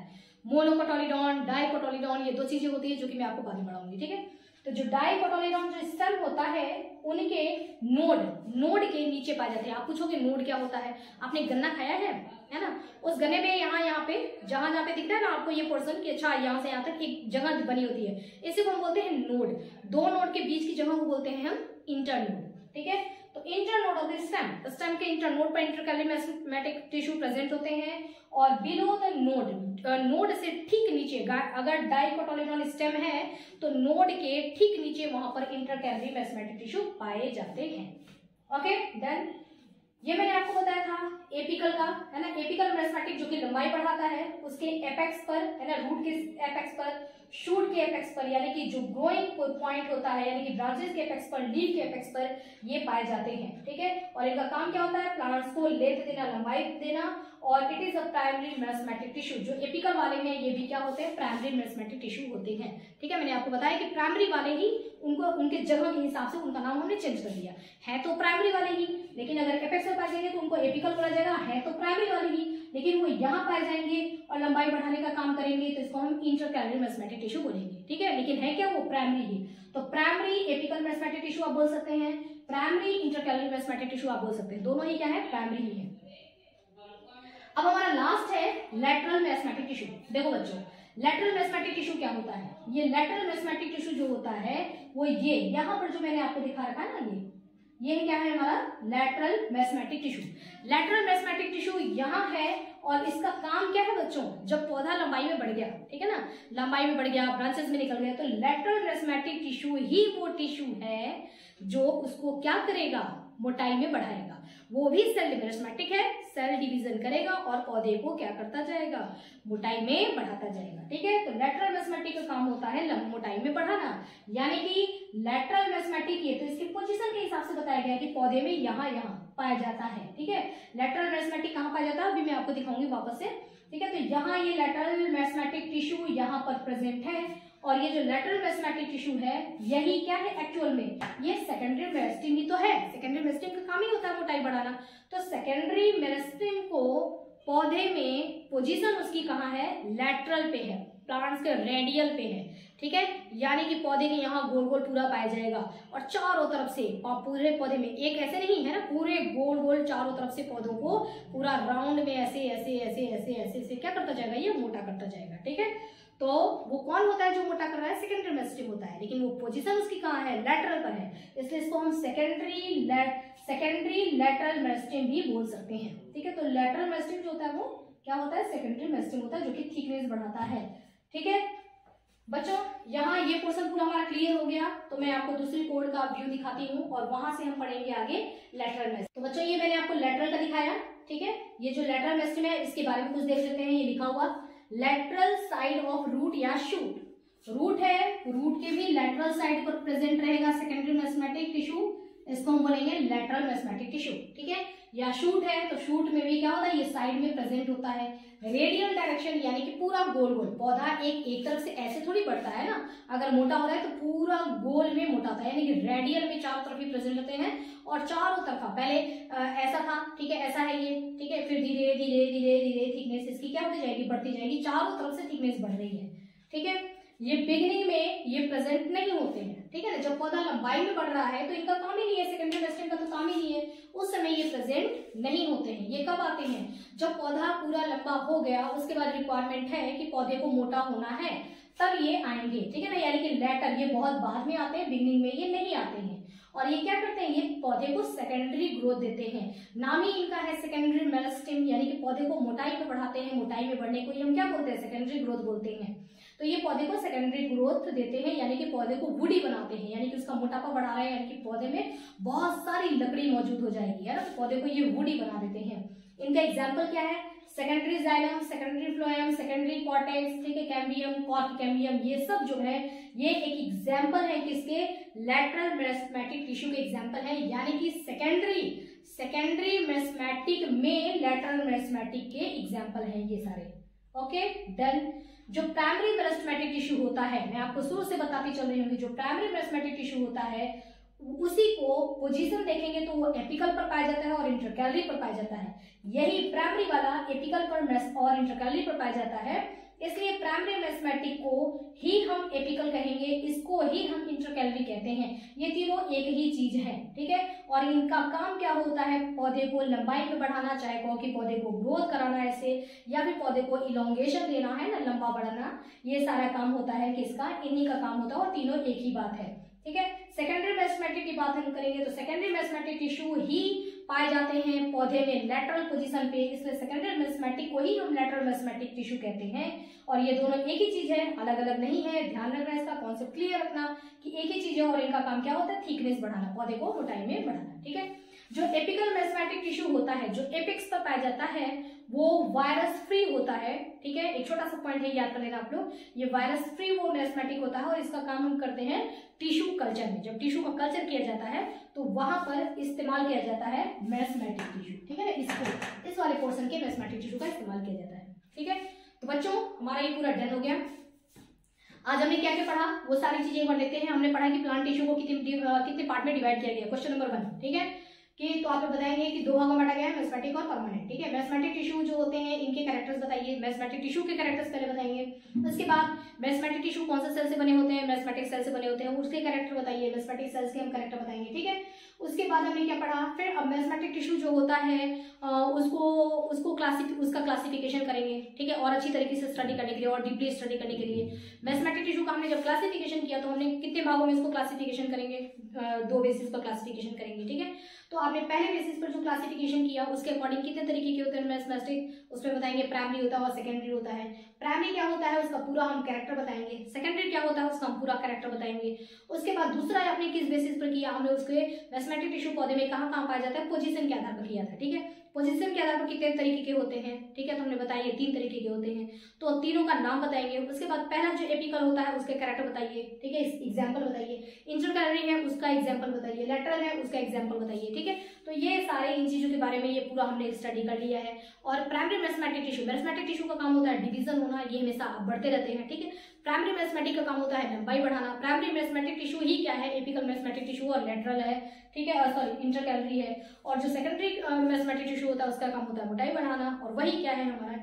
Speaker 1: मोनोकोटोलिडॉन, डाइकोटोलिडॉन, ये दो चीजें होती है जो कि मैं आपको बाद में पढ़ाऊंगी। ठीक है, तो जो डाइकोटोलिडॉन जो स्टेम होता है उनके नोड के नीचे पाए जाते हैं। आप पूछोगे नोड क्या होता है, आपने गन्ना खाया है ना, उस गन्ने में यहाँ पे जहां पे दिखता है ना आपको ये पोर्शन कि अच्छा यहाँ से यहाँ तक एक जगह बनी होती है, इसी को हम बोलते हैं नोड। दो नोड के बीच की जगह को बोलते हैं हम इंटरनोड। ठीक है, तो इंटरनोड ऑफ द स्टेम के इंटरनोड पर इंटरकैलरी मेरिस्टेमेटिक टिश्यू प्रेजेंट होते हैं और बिलो द नोड से ठीक नीचे, अगर डाइकोटोलिडॉन स्टेम है तो नोड के ठीक नीचे वहां पर इंटरकैलरी मेरिस्टेमेटिक टिश्यू पाए जाते हैं। Okay done. ये मैंने आपको बताया था एपिकल का, है ना, एपिकल मेरिस्टेमेटिक जो कि लंबाई बढ़ाता है, उसके एपेक्स पर, है ना, रूट के एपेक्स पर, शूट के एपेक्स पर, यानी कि जो ग्रोइंग पॉइंट होता है, यानी कि ब्रांचेस के एपेक्स पर, लीफ के एपेक्स पर ये पाए जाते हैं। ठीक है, और इनका काम क्या होता है, प्लांट्स को लेंथ देना, लंबाई देना, और it is a primary meristematic tissue. जो एपिकल वाले हैं ये भी क्या होते हैं, प्राइमरी मेरिस्टेमेटिक टिश्यू होते हैं। ठीक है, मैंने आपको बताया कि प्राइमरी वाले ही उनको उनके जगह के हिसाब से उनका नाम हमने चेंज कर दिया है, तो प्राइमरी वाले ही, लेकिन अगर एपेक्स में पाए जाएंगे तो उनको एपिकल बोला जाएगा, है तो प्राइमरी वाले ही, लेकिन वो यहाँ पाए जाएंगे और लंबाई बढ़ाने का काम करेंगे तो इसको हम इंटरकैलरी मेरिस्टेमेटिक टिश्यू बोलेंगे। ठीक है, लेकिन है क्या वो प्राइमरी ही, तो प्राइमरी एपिकल मेरिस्टेमेटिक टिश्यू आप बोल सकते हैं, प्राइमरी इंटरकैलरी मेरिस्टेमेटिक टिश्यू आप बोल सकते हैं, दोनों ही क्या है, प्राइमरी ही है। अब हमारा लास्ट है लेटरल मेरिस्टेमेटिक टिश्यू। देखो बच्चों, लेटरल मेरिस्टेमेटिक टिश्यू क्या होता है, ये लेटरल मेरिस्टेमेटिक टिश्यू जो होता है वो ये यहाँ पर जो मैंने आपको दिखा रखा है ना, ये क्या है हमारा lateral meristematic tissue. Lateral meristematic tissue यहाँ है और इसका काम क्या है बच्चों, जब पौधा लंबाई में बढ़ गया, ठीक है ना, लंबाई में बढ़ गया, ब्रांचेस में निकल गया, तो लेटरल मेरिस्टेमेटिक टिश्यू ही वो टिश्यू है जो उसको क्या करेगा, मोटाई में बढ़ाएगा। वो भी सेल मेरिस्टेमेटिक है, सेल डिवीजन करेगा और पौधे को क्या करता जाएगा, मोटाई में बढ़ाता जाएगा। ठीक है, तो लेटरल मेरिस्टेमेटिक का काम होता है मोटाई में बढ़ाना, यानी कि लेटरल मेरिस्टेमेटिक ये तो इसके पोजीशन के हिसाब से बताया गया कि पौधे में यहाँ पाया जाता है। ठीक है, लेटरल मेरिस्टेमेटिक कहाँ पाया जाता है अभी मैं आपको दिखाऊंगी वापस से। ठीक है, तो यहाँ ये लेटरल मेरिस्टेमेटिक टिश्यू यहाँ पर प्रेजेंट है और ये जो लेटरल मेरिस्टेमेटिक टिश्यू है यही क्या है एक्चुअल में, ये सेकेंडरी मेरिस्टेम ही तो है। सेकेंडरी मेरिस्टेम का काम ही होता है मोटाई बढ़ाना, तो सेकेंडरी मेरिस्टेम को पौधे में पोजीशन उसकी कहाँ है, लेटरल पे है। प्लांट्स के रेडियल पे है, ठीक है, यानी कि पौधे के यहाँ गोल गोल पूरा पाया जाएगा और चारों तरफ से पूरे पौधे में, एक ऐसे नहीं है ना, पूरे गोल गोल चारों तरफ से पौधों को पूरा राउंड में ऐसे ऐसे ऐसे ऐसे ऐसे ऐसे क्या करता जाएगा, ये मोटा करता जाएगा, ठीक है। तो वो कौन होता है जो मोटा कर रहा है, सेकेंडरी मेरिस्टेम होता है, लेकिन वो पोजीशन उसकी कहाँ है, लेटरल पर है, इसलिए इसको हम सेकेंडरी लेटरल मेरिस्टेम भी बोल सकते हैं, ठीक है। तो लेटरल मेरिस्टेम जो होता है वो क्या होता है, सेकेंडरी मेरिस्टेम होता है, जो कि थिकनेस बढ़ाता है, ठीक है बच्चों। यहाँ ये पोर्शन पूरा हमारा क्लियर हो गया, तो मैं आपको दूसरी कोड का व्यू दिखाती हूँ और वहां से हम पढ़ेंगे आगे लेटरल मेरिस्टेम। तो बच्चों ये मैंने आपको लेटरल का दिखाया, ठीक है। ये जो लेटरल मेरिस्टेम है इसके बारे में कुछ देख लेते हैं। ये लिखा हुआ लेटरल साइड ऑफ रूट या शूट, रूट है, रूट के भी लेटरल साइड पर प्रेजेंट रहेगा सेकेंडरी मेरिस्टेमेटिक टिश्यू, इसको हम बोलेंगे लेटरल मेरिस्टेमेटिक टिश्यू, ठीक है। या शूट है तो शूट में भी क्या होता है, ये साइड में प्रेजेंट होता है। रेडियल डायरेक्शन यानी कि पूरा गोल गोल, पौधा एक तरफ से ऐसे थोड़ी बढ़ता है ना, अगर मोटा होता है तो पूरा गोल में मोटा होता है, यानी कि रेडियल में चारों तरफ ही प्रेजेंट होते हैं और चारों तरफ पहले ऐसा था, ठीक है, ऐसा है ये, ठीक है, फिर धीरे धीरे धीरे धीरे थिकनेस इसकी क्या होती जाएगी, बढ़ती जाएगी, चारों तरफ से थिकनेस बढ़ रही है, ठीक है। ये बिगिनिंग में ये प्रेजेंट नहीं होते हैं, ठीक है ना, जब पौधा लंबाई में बढ़ रहा है तो इनका काम ही नहीं है, सेकेंडरी मेरिस्टेम का तो काम ही नहीं है, उस समय ये प्रेजेंट नहीं होते हैं। ये कब आते हैं, जब पौधा पूरा लंबा हो गया, उसके बाद रिक्वायरमेंट है कि पौधे को मोटा होना है, तब ये आएंगे, ठीक है ना, यानी कि लेटर ये बहुत बाद में आते हैं, बिगिनिंग में ये नहीं आते हैं। और ये क्या करते हैं, ये पौधे को सेकेंडरी ग्रोथ देते हैं, नाम ही इनका है सेकेंडरी मेरिस्टेम, यानी कि पौधे को मोटाई पे बढ़ाते हैं, मोटाई में बढ़ने को हम क्या बोलते हैं, सेकेंडरी ग्रोथ बोलते हैं। तो ये पौधे को सेकेंडरी ग्रोथ देते हैं, यानी कि पौधे को वुडी बनाते हैं, यानी कि उसका मोटापा बढ़ा रहे हैं, यानी कि पौधे में बहुत सारी लकड़ी मौजूद हो जाएगी, है ना, तो पौधे को ये वुडी बना देते हैं। इनका एग्जाम्पल क्या है, secondary xylem, secondary phloem, secondary cortex, ठीक है, कैम्बियम, कॉर्क कैम्बियम, ये सब जो है ये एक एग्जाम्पल है किसके, लेटरल मेरिस्टेमेटिक टिश्यू के एग्जाम्पल है, यानी कि सेकेंडरी मेरिस्टेमेटिक में लेटरल मेरिस्टेमेटिक के एग्जाम्पल है ये सारे, ओके डन। जो प्राइमरी मेरिस्टेमेटिक टिश्यू होता है, मैं आपको शुरू से बताती चल रही हूँ, जो प्राइमरी मेरिस्टेमेटिक टिश्यू होता है उसी को पोजीशन देखेंगे तो वो एपिकल पर पाया जाता है और इंटरकैलरी पर पाया जाता है। यही प्राइमरी वाला एपिकल पर और इंटरकैलरी पर पाया जाता है, इसलिए प्राइमरी मेरिस्टेमेटिक को ही हम एपिकल कहेंगे, इसको ही हम इंटरकैलरी कहते हैं। ये तीनों एक ही चीज है, ठीक है। और इनका काम क्या होता है, पौधे को लंबाई में बढ़ाना, चाहे कहो कि पौधे को ग्रोथ कराना ऐसे, या फिर पौधे को इलोंगेशन देना है ना, लंबा बढ़ाना, ये सारा काम होता है किसका, इन्हीं का काम होता है, और तीनों एक ही बात है, ठीक है। सेकेंडरी मेरिस्टेमेटिक की बात हम करेंगे तो सेकेंडरी मेरिस्टेमेटिक टिश्यू ही पाए जाते हैं पौधे में लेटरल पोजीशन पे, इसलिए सेकेंडरी मेरिस्टेमेटिक को ही हम लेटरल मेरिस्टेमेटिक टिश्यू कहते हैं। और ये दोनों एक ही चीज है, अलग अलग नहीं है, ध्यान रखना, इसका कॉन्सेप्ट क्लियर रखना कि एक ही चीज है और इनका काम क्या होता है, थिकनेस बढ़ाना, पौधे को मोटाई में बढ़ाना, ठीक है। जो एपिकल मेरिस्टेमेटिक टिश्यू होता है, जो एपिक्स पर पाया जाता है, वो वायरस फ्री होता है, ठीक है। एक छोटा सा पॉइंट है, याद कर लेना आप लोग, ये वायरस फ्री वो मेरिस्टेमेटिक होता है और इसका काम हम करते हैं टिश्यू कल्चर में। जब टिश्यू का कल्चर किया जाता है तो वहां पर इस्तेमाल किया जाता है मेरिस्टेमेटिक टिश्यू, ठीक है ना, इसको, इस वाले पोर्शन के मेरिस्टेमेटिक टिश्यू का इस्तेमाल किया जाता है, ठीक है। तो बच्चों हमारा ये पूरा डन हो गया। आज हमने क्या क्या पढ़ा वो सारी चीजें एक बार देखते हैं। हमने पढ़ा कि प्लांट टिश्यू को कितने पार्ट में डिवाइड किया गया, क्वेश्चन नंबर 1, ठीक है, कि तो आप बताएंगे कि दो भागों में बांटा गया है, मेरिस्टेमेटिक और परमानेंट, ठीक है। मेरिस्टेमेटिक टिश्यू जो होते हैं इनके कैरेक्टर्स बताइए, मेरिस्टेमेटिक टिश्यू के कैरेक्टर्स पहले बताएंगे, उसके बाद मेरिस्टेमेटिक टिश्यू कौन सा सेल से बने होते हैं, मेरिस्टेमेटिक सेल से बने होते हैं, उसके कैरेक्टर बताइए, मेरिस्टेमेटिक सेल्स के हम कैरेक्टर बताएंगे, ठीक है। उसके बाद हमने क्या पढ़ा, फिर अब मेरिस्टेमेटिक टिश्यू जो होता है उसका क्लासिफिकेशन करेंगे, ठीक है, और अच्छी तरीके से स्टडी करने के लिए और डीपली स्टडी करने के लिए। मेरिस्टेमेटिक टिश्यू का हमने जब क्लासिफिकेशन किया तो हमने कितने भागों में इसको क्लासिफिकेशन करेंगे, 2 बेसिस पर क्लासिफिकेशन करेंगे, ठीक है। तो आपने पहले बेसिस पर जो क्लासिफिकेशन किया उसके अकॉर्डिंग कितने तरीके के होते हैं मेरिस्टेमेटिक, उसमें बताएंगे प्राइमरी होता है और सेकेंडरी होता है। प्राइमरी क्या होता है उसका पूरा हम कैरेक्टर बताएंगे, सेकेंडरी क्या होता है उसका हम पूरा कैरेक्टर बताएंगे। उसके बाद दूसरा आपने किस बेसिस पर किया, हमने उसके मेरिस्टेमेटिक टिश्यू पौधे में कहाँ कहाँ पाया जाता है, पोजीशन के आधार पर किया था, ठीक है। पोजीशन के आधार पर कितने तरीके के होते हैं, ठीक है, तो हमने बताइए 3 तरीके के होते हैं, तो तीनों का नाम बताएंगे। उसके बाद पहला जो एपिकल होता है उसके कैरेक्टर बताइए, ठीक है, एग्जाम्पल बताइए। इंटरकैलरी है उसका एग्जाम्पल बताइए, लेटरल है उसका एग्जाम्पल बताइए, ठीक है। तो ये सारे इन चीजों के बारे में ये पूरा हमने स्टडी कर लिया है। और प्राइमरी मेरिस्टेमेटिक टिश्यू का काम होता है डिवीजन होना, ये हमेशा बढ़ते रहते हैं, ठीक है। प्राइमरी मेरिस्टेमेटिक का काम होता है लंबाई बढ़ाना। प्राइमरी मेरिस्टेमेटिक टिश्यू ही क्या है, एपिकल मेरिस्टेमेटिक टिश्यू और लेटरल है, ठीक है, और सॉरी इंटरकैलरी है। और जो सेकेंडरी मेरिस्टेमेटिक टिश्यू होता है उसका काम होता है मोटाई बढ़ाना, और वही क्या है हमारा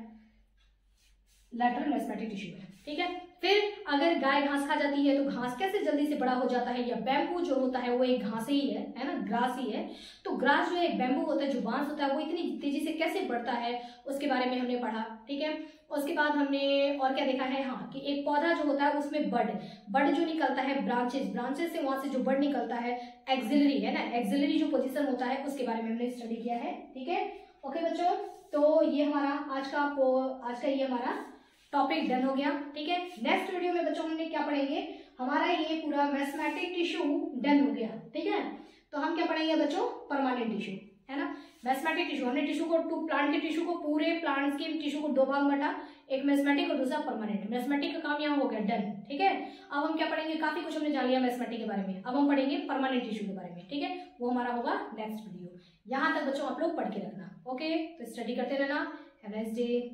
Speaker 1: लैटरल मेसेमेटिक टिश्यू है, ठीक है। फिर अगर गाय घास खा जाती है तो घास कैसे जल्दी से बड़ा हो जाता है, या बैम्बू जो होता है वो एक घास ही है ना, ग्रास ही है। तो ग्रास जो है, बैम्बू होता है, जो बांस होता है, वो इतनी तेजी से कैसे बढ़ता है उसके बारे में हमने पढ़ा, ठीक है। उसके बाद हमने और क्या देखा है, हाँ, कि एक पौधा जो होता है उसमें बड जो निकलता है, ब्रांचेस से वहां से जो बड निकलता है, एक्सिलरी है ना, एक्सिलरी जो पोजीशन होता है उसके बारे में हमने स्टडी किया है, ठीक है। ओके बच्चों, तो ये हमारा आज का ये हमारा टॉपिक डन हो गया, ठीक है। नेक्स्ट वीडियो में बच्चों हमने क्या पढ़ेंगे, हमारा ये पूरा मैथमेटिक टिश्यू डन हो गया, ठीक है। तो हम क्या पढ़ेंगे बच्चों, परमानेंट टिश्यू, है ना। मैथमेटिक टिश्यू, हमने टिश्यू को प्लांट के टिश्यू को, पूरे प्लांट्स के टिश्यू को दो भाग में बांटा, एक मैथमेटिक और दूसरा परमानेंट। मैथमेटिक का काम यहाँ हो गया डन, ठीक है। अब हम क्या पढ़ेंगे, काफी कुछ हमने जान लिया मैथमेटिक के बारे में, अब हम पढ़ेंगे परमानेंट टिश्यू के बारे में, ठीक है। वो हमारा होगा नेक्स्ट वीडियो। यहाँ तक बच्चों आप लोग पढ़ के रखना, ओके। तो स्टडी करते रहना। Have a nice day.